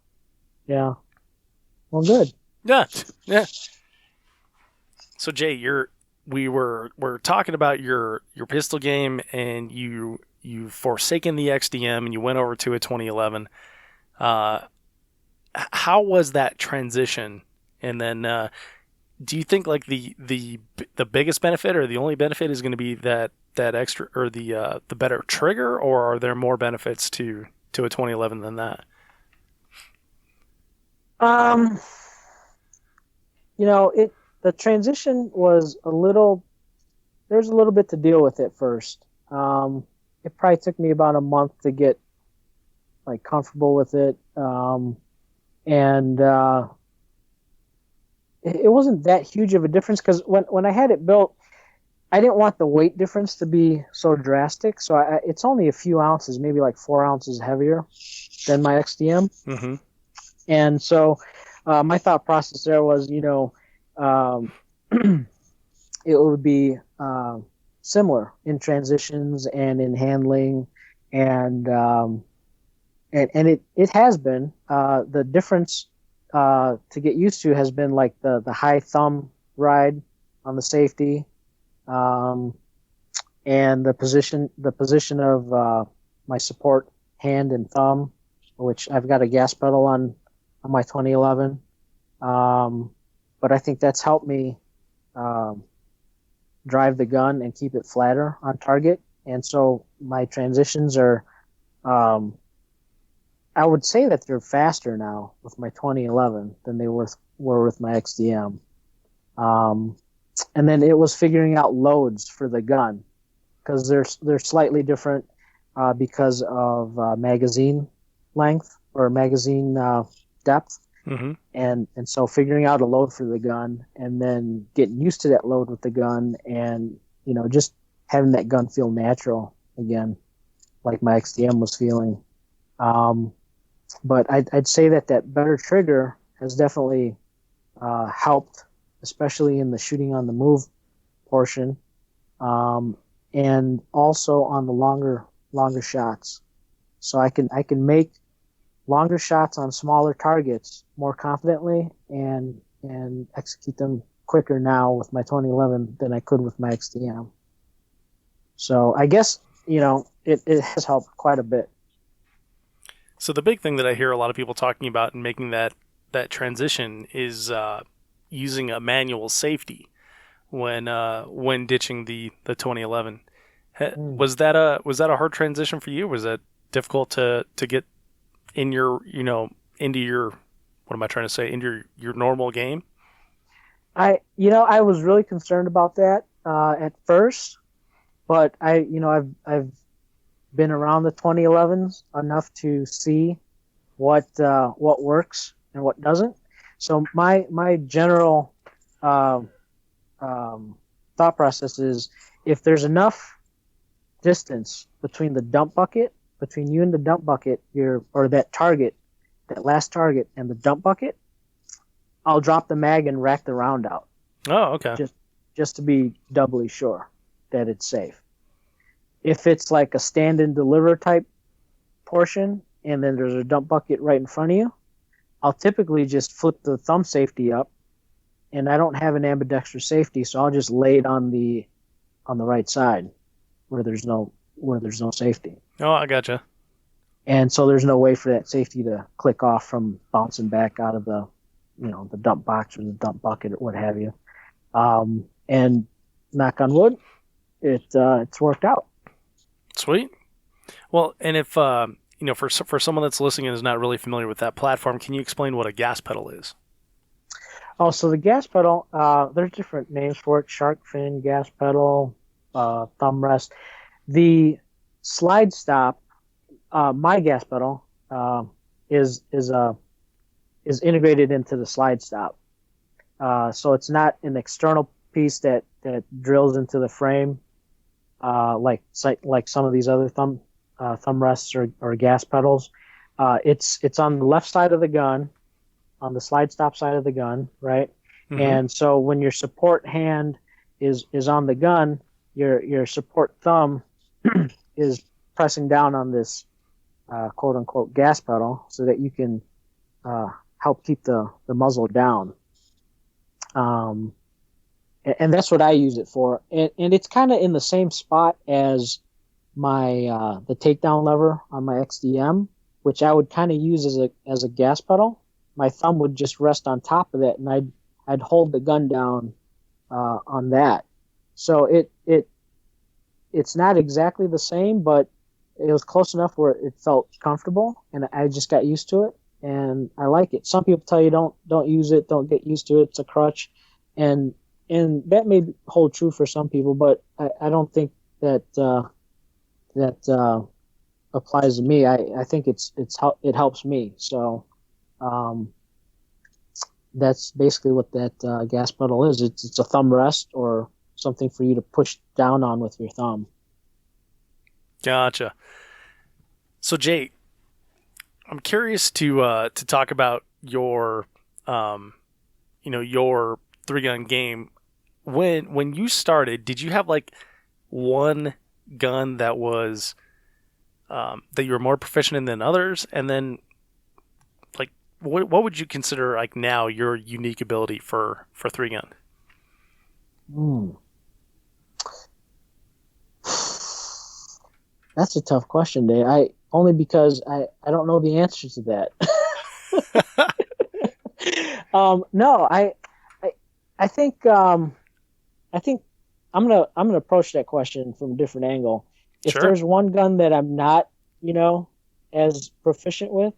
Well, good. Yeah. So Jay, we're talking about your pistol game, and you've forsaken the XDM and you went over to a 2011. How was that transition? And then do you think like the biggest benefit or the only benefit is going to be that extra or the better trigger, or are there more benefits to a 2011 than that? The transition was there's a little bit to deal with at first. It probably took me about a month to get like comfortable with it. And it wasn't that huge of a difference, because when I had it built, I didn't want the weight difference to be so drastic. So it's only a few ounces, maybe like 4 ounces heavier than my XDM. Mm-hmm. And so my thought process there was, um, it would be similar in transitions and in handling, and it has been. The difference to get used to has been like the high thumb ride on the safety, um, and the position of my support hand and thumb, which I've got a gas pedal on my 2011. But I think that's helped me um, drive the gun and keep it flatter on target. And so my transitions are, um, I would say that they're faster now with my 2011 than they were with my XDM. Um, and then it was figuring out loads for the gun because they're slightly different because of magazine length or magazine depth. Mm-hmm. And so figuring out a load for the gun and then getting used to that load with the gun, and just having that gun feel natural again, like my XDM was feeling. um, but I'd say that better trigger has definitely helped, especially in the shooting on the move portion, um, and also on the longer shots. So I can make longer shots on smaller targets more confidently and execute them quicker now with my 2011 than I could with my XDM. So I guess it has helped quite a bit. So the big thing that I hear a lot of people talking about in making that transition is using a manual safety when ditching the 2011. Mm. Was that a hard transition for you? Was that difficult to get in your into your, what am I trying to say, into your normal game? I was really concerned about that at first, but I've been around the 2011s enough to see what works and what doesn't. So my general uh, um, thought process is, if there's enough distance between you and the dump bucket, or that target, that last target, and the dump bucket, I'll drop the mag and rack the round out, Oh, okay. just to be doubly sure that it's safe. If it's like a stand and deliver type portion, and then there's a dump bucket right in front of you, I'll typically just flip the thumb safety up, and I don't have an ambidextrous safety, so I'll just lay it on the right side where there's no safety. Oh, I gotcha. And so there's no way for that safety to click off from bouncing back out of the dump box or the dump bucket or what have you. And knock on wood, it's worked out. Sweet. Well, and if for someone that's listening and is not really familiar with that platform, can you explain what a gas pedal is? Oh, so the gas pedal, there's different names for it: shark fin, gas pedal, thumb rest. The slide stop, my gas pedal, is integrated into the slide stop. So it's not an external piece that drills into the frame, like some of these other thumb rests or gas pedals. It's on the left side of the gun, on the slide stop side of the gun, right? Mm-hmm. And so when your support hand is on the gun, your support thumb is pressing down on this quote unquote gas pedal so that you can help keep the muzzle down. And that's what I use it for. And it's kind of in the same spot as my the takedown lever on my XDM, which I would kind of use as a gas pedal. My thumb would just rest on top of that, and I'd hold the gun down on that. So it's not exactly the same, but it was close enough where it felt comfortable, and I just got used to it, and I like it. Some people tell you don't use it, don't get used to it, it's a crutch, and that may hold true for some people, but I don't think that applies to me. I think it helps me. So that's basically what that gas pedal is. It's a thumb rest or something for you to push down on with your thumb. Gotcha. So Jay, I'm curious to talk about your your three-gun game. When you started, did you have like one gun that was that you were more proficient in than others? And then, like, what would you consider like now your unique ability for three-gun? Hmm. That's a tough question, Dave. Only because I don't know the answer to that. No, I I think I think I'm gonna approach that question from a different angle. If Sure. there's one gun that I'm not, you know, as proficient with,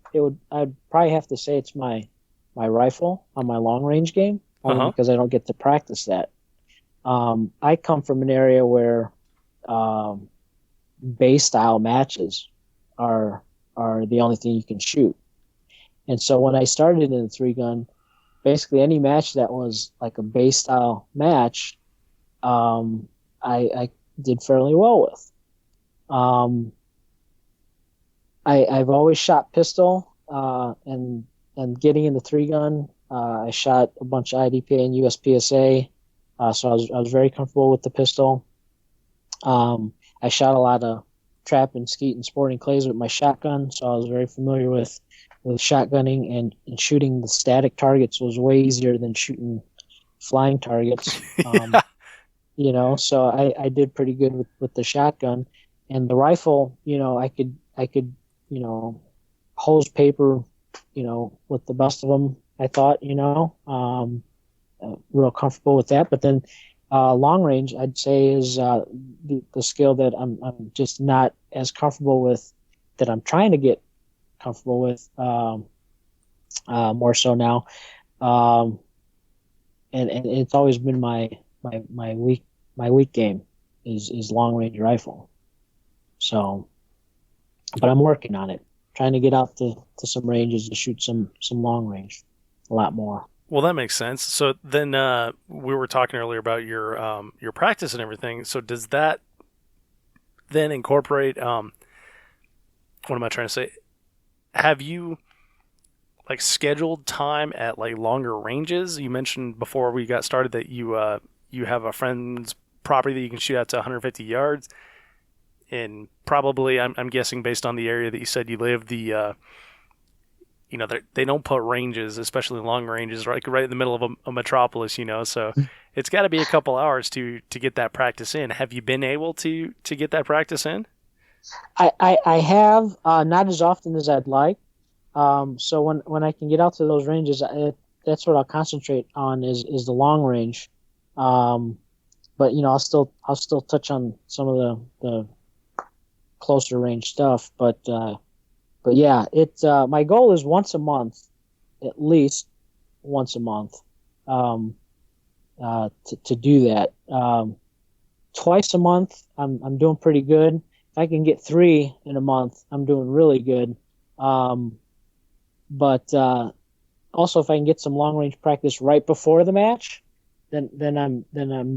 I'd probably have to say it's my rifle on my long range game, Uh only huh. because I don't get to practice that. I come from an area where um, base style matches are are the only thing you can shoot. And so when I started in the three gun, basically any match that was like a base style match, um, I did fairly well with. Um, I've always shot pistol, and getting in the three gun, I shot a bunch of IDPA and USPSA, so I was very comfortable with the pistol. I shot a lot of trap and skeet and sporting clays with my shotgun, so I was very familiar with shotgunning, and shooting the static targets was way easier than shooting flying targets. Yeah. So I did pretty good with the shotgun, and the rifle. I could hose paper, with the best of them. I thought, real comfortable with that. But then long range, I'd say, is the skill that I'm just not as comfortable with, that I'm trying to get comfortable with, more so now. Um, and it's always been my weak game is long range rifle. So, but I'm working on it, trying to get out to some ranges to shoot some long range, a lot more. Well, that makes sense. So then we were talking earlier about your practice and everything. So does that then incorporate what am I trying to say? Have you like scheduled time at like longer ranges? You mentioned before we got started that you have a friend's property that you can shoot out to 150 yards, and probably I'm guessing based on the area that you said you live, they don't put ranges, especially long ranges, right in the middle of a metropolis. So it's got to be a couple hours to get that practice in. Have you been able to get that practice in? I have, not as often as I'd like. So when I can get out to those ranges, that's what I'll concentrate on is the long range. But I'll still touch on some of the closer range stuff. But yeah, my goal is once a month, at least once a month, to do that. Twice a month, I'm doing pretty good. If I can get three in a month, I'm doing really good. Um, but also, if I can get some long range practice right before the match, then I'm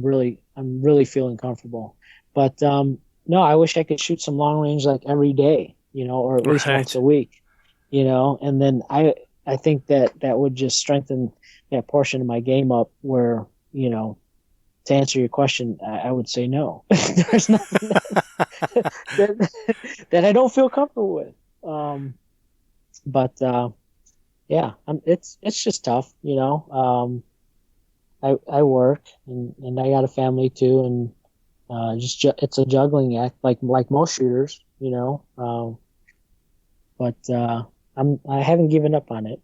really feeling comfortable. But no, I wish I could shoot some long range like every day, or at least once Right. a week, and then I think that would just strengthen that portion of my game up where, to answer your question, I would say no. There's nothing that, that I don't feel comfortable with. But yeah, it's just tough. I work, and I got a family too, and it's a juggling act, like most shooters. But I haven't given up on it.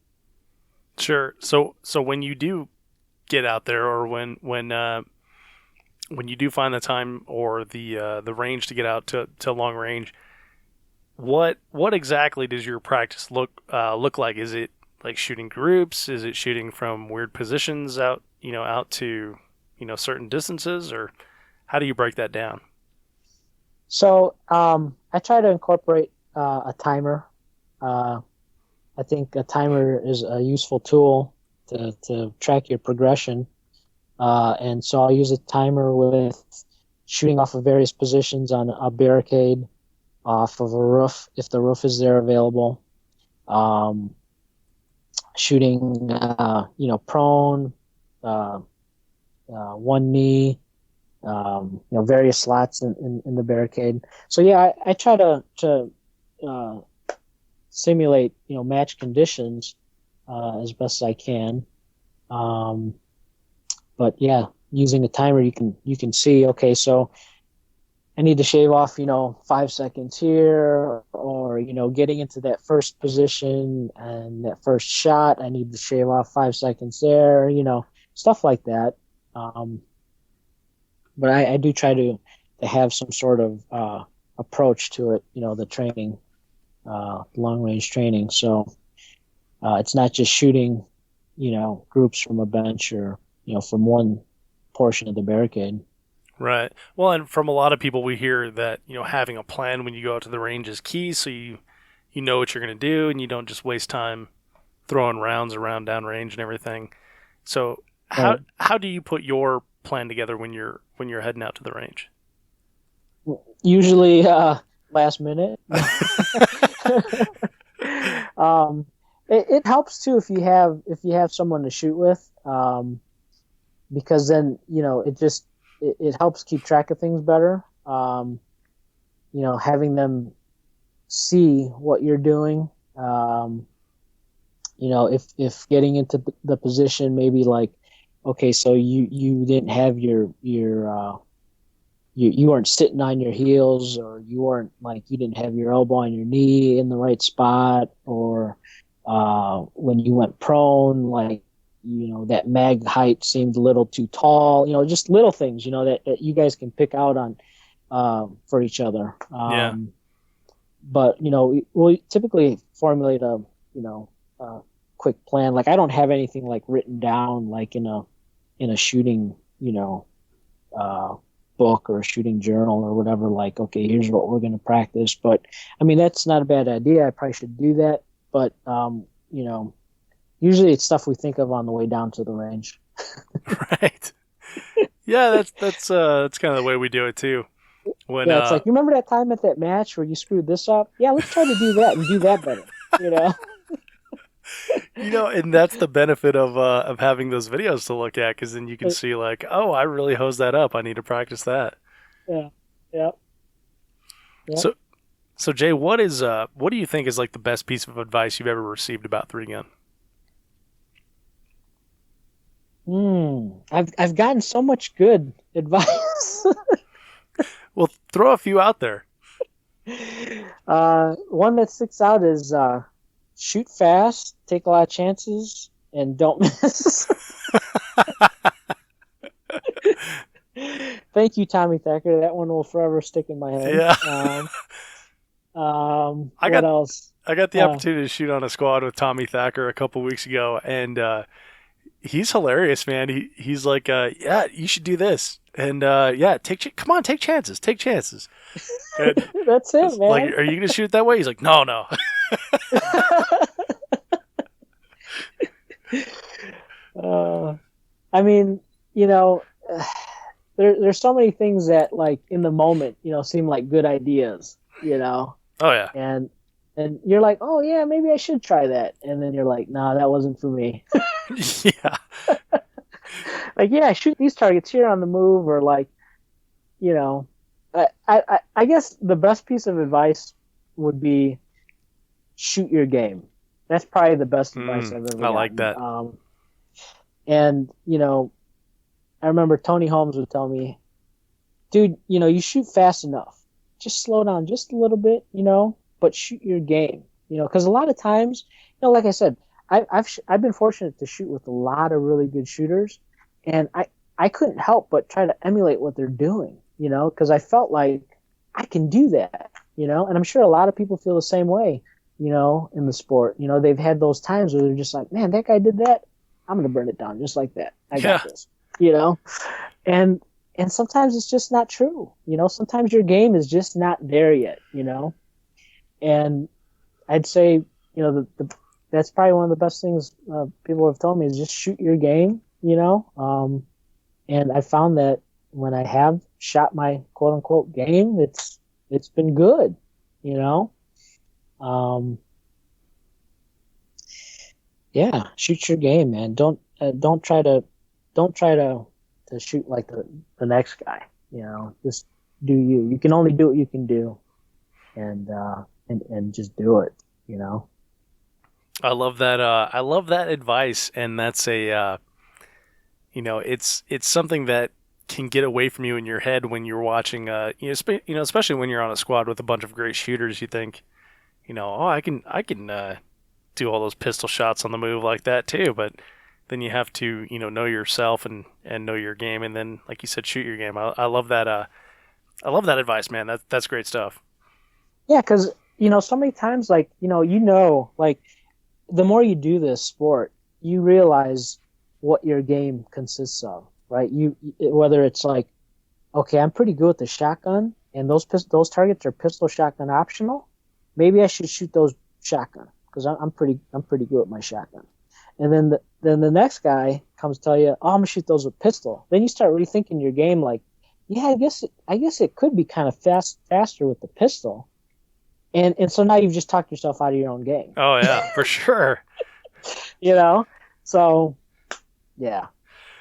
Sure. So when you do get out there, or when you do find the time or the range to get out to long range, what exactly does your practice look like? Is it like shooting groups? Is it shooting from weird positions out to certain distances, or how do you break that down? So I try to incorporate a timer. Uh, I think a timer is a useful tool to track your progression. And so I'll use a timer with shooting off of various positions on a barricade, off of a roof if the roof is there available. Um, shooting, prone, uh, one knee, various slots in the barricade. So yeah, I try to uh, simulate, match conditions as best as I can. Um, but yeah, using a timer, you can see, okay, so I need to shave off, 5 seconds here, or, getting into that first position and that first shot, I need to shave off 5 seconds there, stuff like that. Um, but I do try to have some sort of approach to it, the training, long range training. So it's not just shooting, groups from a bench or, from one portion of the barricade. Right. Well, and from a lot of people, we hear that having a plan when you go out to the range is key, so you know what you're going to do, and you don't just waste time throwing rounds around downrange and everything. So how do you put your plan together when you're heading out to the range? Usually last minute. um, it helps too if you have someone to shoot with, because then it helps keep track of things better. Having them see what you're doing. If getting into the position, maybe like, okay, so you didn't have you weren't sitting on your heels, or you didn't have your elbow on your knee in the right spot, or when you went prone, like, that mag height seemed a little too tall, just little things, that you guys can pick out on for each other. Yeah. But we'll typically formulate a quick plan. Like, I don't have anything like written down, like in a shooting, uh, book or a shooting journal or whatever. Like, okay, here's what we're going to practice. But I mean, that's not a bad idea. I probably should do that. But usually it's stuff we think of on the way down to the range. Right. Yeah, that's kind of the way we do it too. When Yeah, it's like, you remember that time at that match where you screwed this up? Yeah, let's try to do that and do that better. You know? and that's the benefit of having those videos to look at, because then you can see like, oh, I really hosed that up. I need to practice that. Yeah. Yeah. Yeah. So so Jay, what do you think is like the best piece of advice you've ever received about three gun? I've gotten so much good advice. Well, throw a few out there. One that sticks out is shoot fast, take a lot of chances, and don't miss. Thank you, Tommy Thacker. That one will forever stick in my head. Yeah. What else? I got the opportunity to shoot on a squad with Tommy Thacker a couple weeks ago, and he's hilarious, man. He's like, yeah, you should do this, and yeah, come on, take chances. And That's it, man. like, are you gonna shoot it that way? He's like, no. I mean, there's so many things that, like, in the moment, seem like good ideas, Oh yeah. and you're like, oh yeah, maybe I should try that, and then you're like, nah, that wasn't for me. Yeah. Like, yeah, shoot these targets here on the move, or like, you know, I guess the best piece of advice would be shoot your game. That's probably the best advice I've ever gotten. I like that. And I remember Tony Holmes would tell me, dude, you shoot fast enough. Just slow down just a little bit, but shoot your game. Because a lot of times, like I said, I've been fortunate to shoot with a lot of really good shooters, and I couldn't help but try to emulate what they're doing, because I felt like I can do that, and I'm sure a lot of people feel the same way, in the sport. They've had those times where they're just like, man, that guy did that. I'm going to burn it down just like that. I got this, and sometimes it's just not true. Sometimes your game is just not there yet, and I'd say, that's probably one of the best things people have told me is just shoot your game, and I found that when I have shot my quote unquote game, it's been good, Yeah, shoot your game, man. Don't try to shoot like the next guy. Just do you. You can only do what you can do, and just do it. You know. I love that. I love that advice, and that's it's something that can get away from you in your head when you're watching. Especially when you're on a squad with a bunch of great shooters. You think, oh, I can do all those pistol shots on the move like that too, but then you have to, know yourself and know your game, and then, like you said, shoot your game. I love that. I love that advice, man. That's great stuff. Yeah, because so many times, like like the more you do this sport, you realize what your game consists of, right? Whether it's like, okay, I'm pretty good with the shotgun, and those targets are pistol shotgun optional. Maybe I should shoot those shotgun because I'm pretty good with my shotgun. And then the next guy comes tell you, oh, I'm gonna shoot those with pistol. Then you start rethinking your game, like, yeah, I guess it could be kind of faster with the pistol. And so now you've just talked yourself out of your own game. Oh yeah, for sure. you know. So yeah,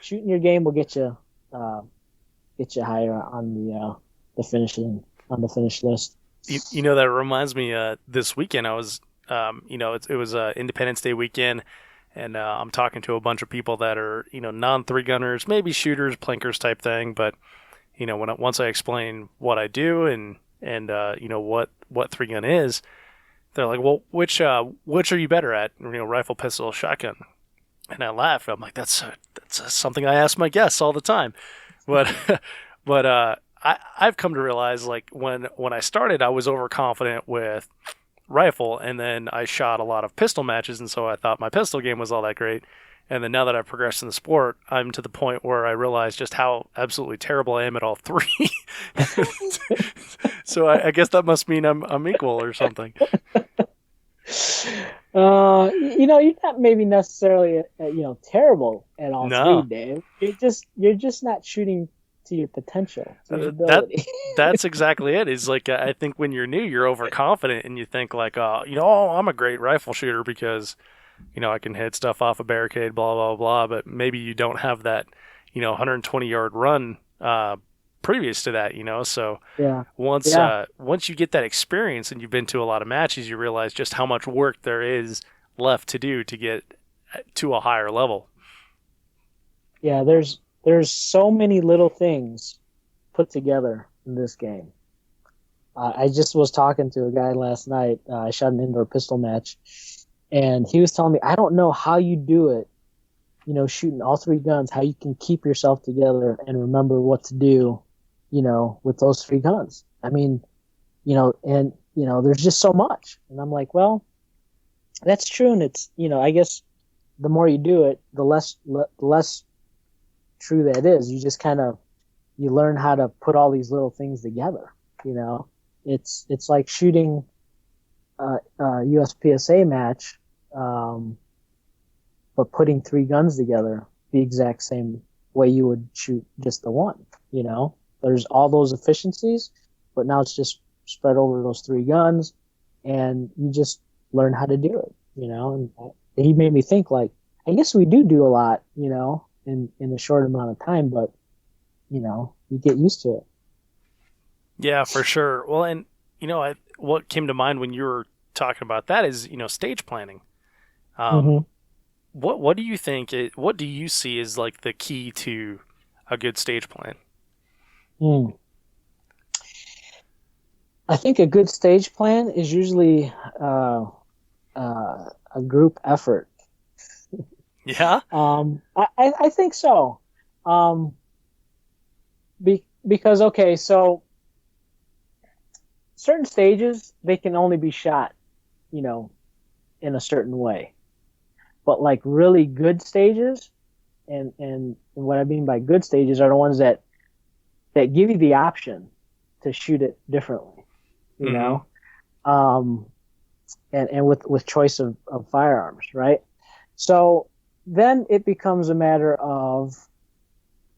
shooting your game will get you higher the finishing on the finish list. That reminds me. This weekend I was, it was Independence Day weekend, and I'm talking to a bunch of people that are, non three gunners, maybe shooters, plankers type thing. But once I explain what I do and what three gun is, they're like, well, which are you better at? Rifle, pistol, shotgun. And I laughed. I'm like, that's something I ask my guests all the time. But I've come to realize, like, when I started, I was overconfident with rifle, and then I shot a lot of pistol matches, and so I thought my pistol game was all that great. And then now that I've progressed in the sport, I'm to the point where I realize just how absolutely terrible I am at all three. So I guess that must mean I'm equal or something. You're not maybe necessarily terrible at all three, No, Dave. You're just not shooting to your potential, to your that ability. that's exactly it. Is like, I think when you're new, you're overconfident and you think like, oh, I'm a great rifle shooter because I can hit stuff off a barricade, blah blah blah. But maybe you don't have that 120-yard run previous to that. So Yeah, once yeah, once you get that experience and you've been to a lot of matches, you realize just how much work there is left to do to get to a higher level. yeah. There's so many little things put together in this game. I just was talking to a guy last night. I shot an indoor pistol match, and he was telling me, I don't know how you do it, shooting all three guns, how you can keep yourself together and remember what to do, with those three guns. I mean, there's just so much. And I'm like, well, that's true. And it's, I guess the more you do it, the less true that is. You just you learn how to put all these little things together, you know? It's like shooting a USPSA match, but putting three guns together the exact same way you would shoot just the one. There's all those efficiencies, but now it's just spread over those three guns, and you just learn how to do it. And he made me think, like, I guess we do a lot, in a short amount of time, but you get used to it. Yeah, for sure. Well, and what came to mind when you were talking about that is stage planning. Mm-hmm. What do you think? What do you see as like the key to a good stage plan? Mm. I think a good stage plan is usually a group effort. Yeah. I think so. Because, okay, so certain stages, they can only be shot, in a certain way. But like really good stages, and what I mean by good stages are the ones that give you the option to shoot it differently, you Mm-hmm. know, um, and with choice of firearms, right? So then it becomes a matter of,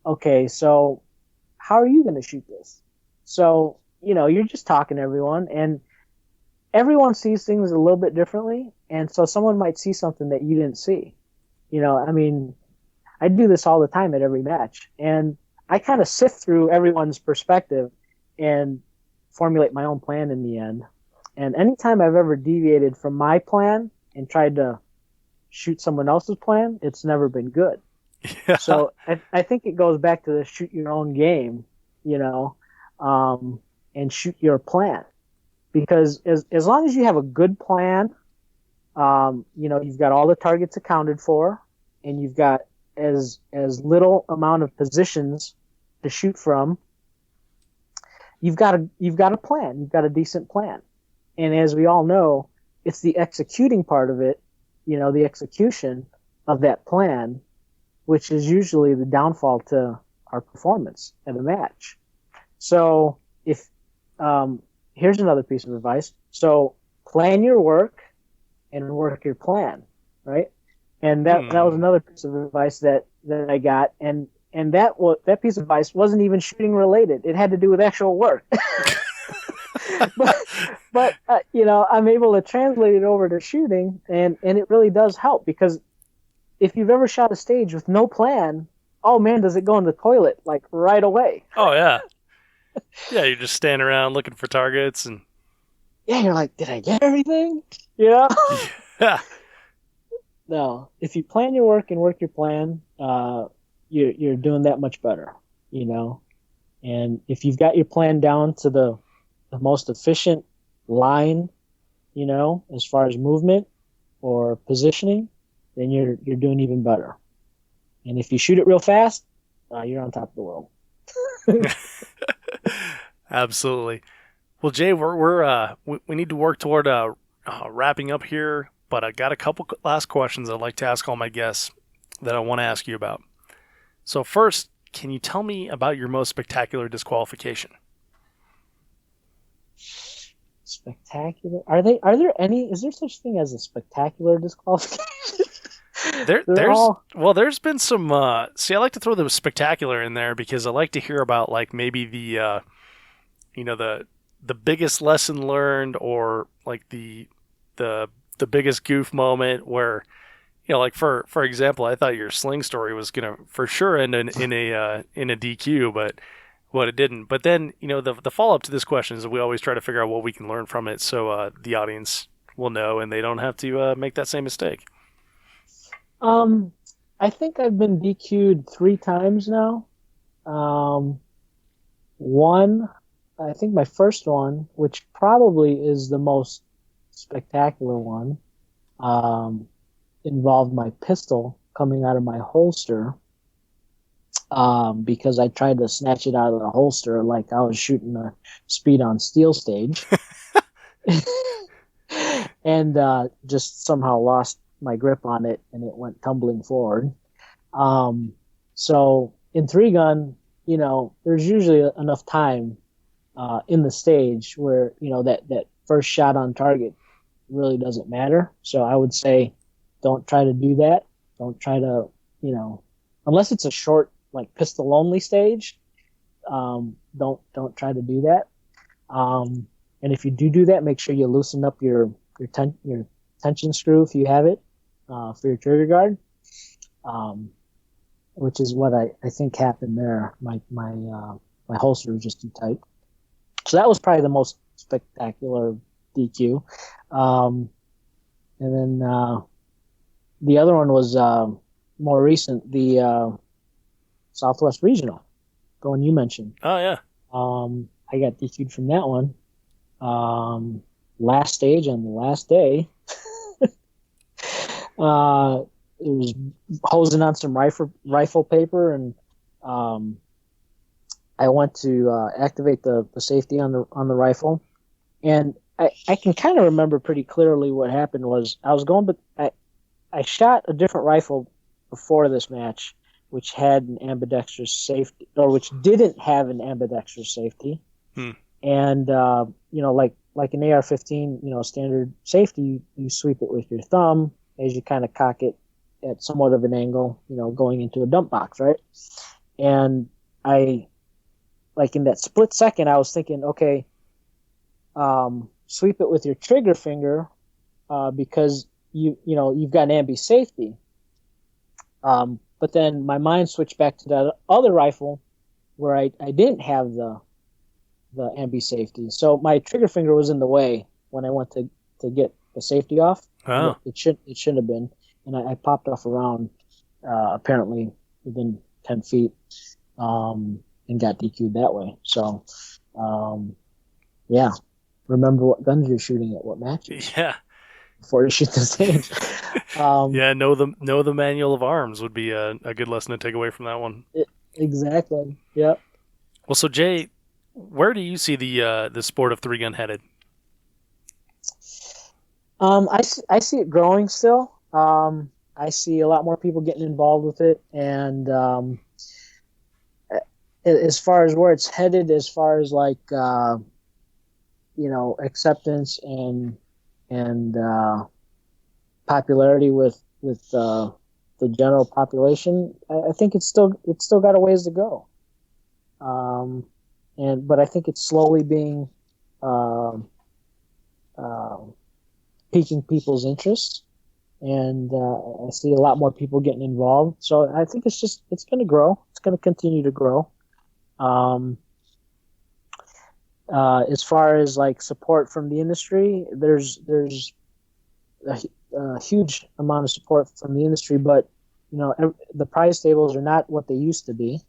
okay, so how are you going to shoot this? So, you're just talking to everyone, and everyone sees things a little bit differently, And so someone might see something that you didn't see. I mean, I do this all the time at every match, and I kind of sift through everyone's perspective and formulate my own plan in the end. And anytime I've ever deviated from my plan and tried to shoot someone else's plan, it's never been good. Yeah. So I think it goes back to the shoot your own game, and shoot your plan. Because as long as you have a good plan, you've got all the targets accounted for, and you've got as little amount of positions to shoot from. You've got a plan. You've got a decent plan, and as we all know, it's the executing part of it, the execution of that plan, which is usually the downfall to our performance at a match. So if here's another piece of advice. So plan your work and work your plan, right? And that was another piece of advice that I got, and that piece of advice wasn't even shooting related. It had to do with actual work. but I'm able to translate it over to shooting, and it really does help, because if you've ever shot a stage with no plan, oh man, does it go in the toilet like right away? Oh yeah. Yeah, you're just standing around looking for targets, and yeah, you're like, did I get everything? Yeah. No, if you plan your work and work your plan, you're doing that much better, And if you've got your plan down to the most efficient line, as far as movement or positioning, then you're doing even better. And if you shoot it real fast, you're on top of the world. Absolutely. Well, Jay, we need to work toward wrapping up here, but I got a couple last questions I'd like to ask all my guests that I want to ask you about. So first, can you tell me about your most spectacular disqualification? Spectacular? Are there any? Is there such thing as a spectacular disqualification? There's been some. I like to throw the spectacular in there because I like to hear about like maybe the biggest lesson learned, or like the biggest goof moment where, like for example, I thought your sling story was gonna for sure end in a DQ, but it didn't. But then the follow up to this question is that we always try to figure out what we can learn from it, so the audience will know and they don't have to make that same mistake. I think I've been DQ'd 3 times now. One, I think my first one, which probably is the most spectacular one, involved my pistol coming out of my holster, because I tried to snatch it out of the holster like I was shooting a speed on steel stage. And just somehow lost my grip on it, and it went tumbling forward. So in 3-gun, there's usually enough time in the stage where that first shot on target really doesn't matter. So I would say, don't try to do that. Don't try to, unless it's a short like pistol only stage. Don't try to do that. And if you do that, make sure you loosen up your tension screw if you have it, for your trigger guard, which is what I think happened there. My holster was just too tight. So that was probably the most spectacular DQ. And then the other one was more recent, the Southwest Regional, the one you mentioned. Oh, yeah. I got DQ'd from that one. Last stage on the last day. It was hosing on some rifle paper, and I went to activate the safety on the rifle, and I can kind of remember pretty clearly what happened was I was going, but I shot a different rifle before this match, which had an ambidextrous safety, or which didn't have an ambidextrous safety, and like an AR-15, standard safety, you sweep it with your thumb as you kind of cock it at somewhat of an angle, going into a dump box, right? And I, like in that split second, I was thinking, okay, sweep it with your trigger finger, because you've got an ambi safety. But then my mind switched back to that other rifle where I didn't have the ambi safety. So my trigger finger was in the way when I went to get the safety off. Oh. It shouldn't have been. And I popped off around apparently within 10 feet and got DQ'd that way. So, yeah. Remember what guns you're shooting at what matches. Yeah. Before you shoot the stage. Yeah, know the manual of arms would be a good lesson to take away from that one. Exactly. Yep. Well, so Jay, where do you see the sport of 3-gun headed? I see it growing still. I see a lot more people getting involved with it, and as far as where it's headed, as far as like acceptance and popularity with the general population, I think it's still got a ways to go. But I think it's slowly being piquing people's interest, and I see a lot more people getting involved. So I think it's going to grow. It's going to continue to grow. As far as like support from the industry, there's a huge amount of support from the industry, but the prize tables are not what they used to be,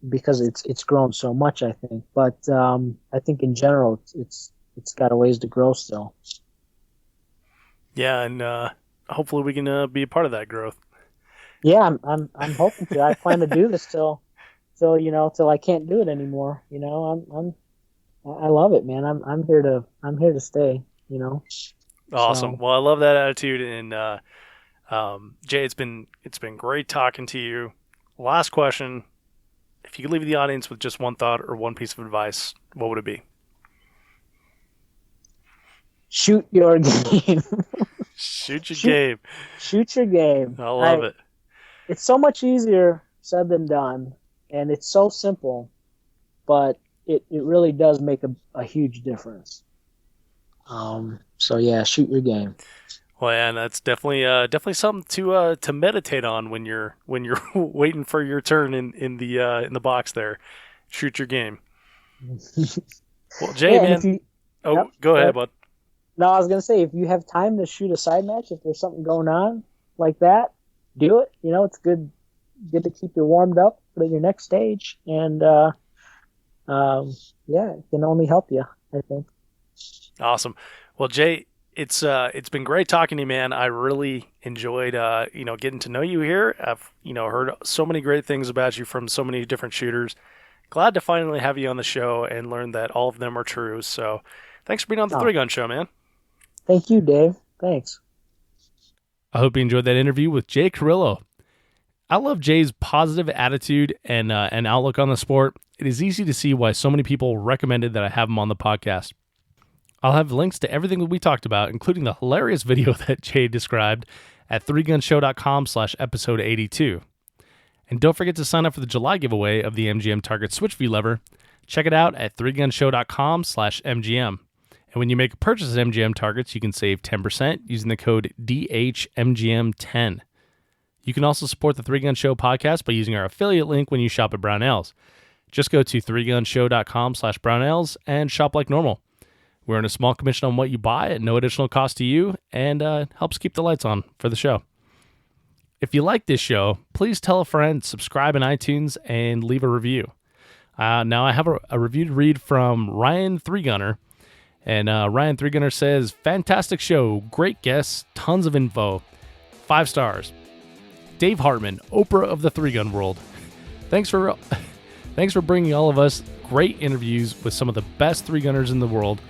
because it's grown so much, I think. But I think in general, it's got a ways to grow still. Yeah, and hopefully we can be a part of that growth. Yeah, I'm hoping to. I plan to do this till I can't do it anymore. I love it, man. I'm here to stay. Awesome. So. Well, I love that attitude, and Jay, it's been great talking to you. Last question: if you could leave the audience with just one thought or one piece of advice, what would it be? Shoot your game. Shoot your game. Shoot your game. I love it. It's so much easier said than done, and it's so simple, but it really does make a huge difference. So yeah, shoot your game. Well, yeah, and that's definitely something to meditate on when you're waiting for your turn in the box there. Shoot your game. Well, Jay, yeah, man. Go ahead, bud. No, I was gonna say, if you have time to shoot a side match, if there's something going on like that, do it. It's good to keep you warmed up for your next stage, and yeah, it can only help you, I think. Awesome. Well, Jay, it's been great talking to you, man. I really enjoyed getting to know you here. I've heard so many great things about you from so many different shooters. Glad to finally have you on the show and learn that all of them are true. So, thanks for being on the 3-Gun Show, man. Thank you, Dave. Thanks. I hope you enjoyed that interview with Jay Carillo. I love Jay's positive attitude and outlook on the sport. It is easy to see why so many people recommended that I have him on the podcast. I'll have links to everything that we talked about, including the hilarious video that Jay described, at 3gunshow.com/episode 82. And don't forget to sign up for the July giveaway of the MGM Target Switch View lever. Check it out at 3gunshow.com/MGM. And when you make a purchase at MGM Targets, you can save 10% using the code DHMGM10. You can also support the 3-Gun Show podcast by using our affiliate link when you shop at Brownells. Just go to 3gunshow.com/Brownells and shop like normal. We earn a small commission on what you buy at no additional cost to you, and helps keep the lights on for the show. If you like this show, please tell a friend, subscribe in iTunes, and leave a review. Now I have a review to read from Ryan 3Gunner. And Ryan 3Gunner says, fantastic show, great guests, tons of info, 5 stars. Dave Hartman, Oprah of the 3-Gun world. Thanks for bringing all of us great interviews with some of the best 3-gunners in the world.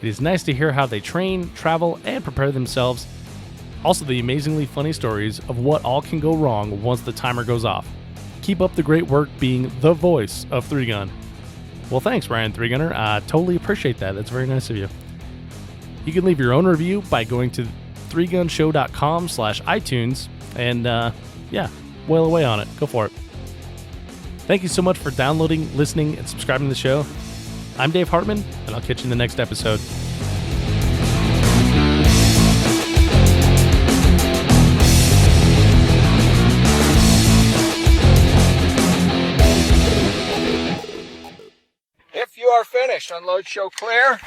It is nice to hear how they train, travel, and prepare themselves. Also, the amazingly funny stories of what all can go wrong once the timer goes off. Keep up the great work being the voice of 3-Gun. Well, thanks, Ryan 3Gunner. I totally appreciate that. That's very nice of you. You can leave your own review by going to 3gunshow.com/iTunes and, wail away on it. Go for it. Thank you so much for downloading, listening, and subscribing to the show. I'm Dave Hartman, and I'll catch you in the next episode. finished. Unload, show clear.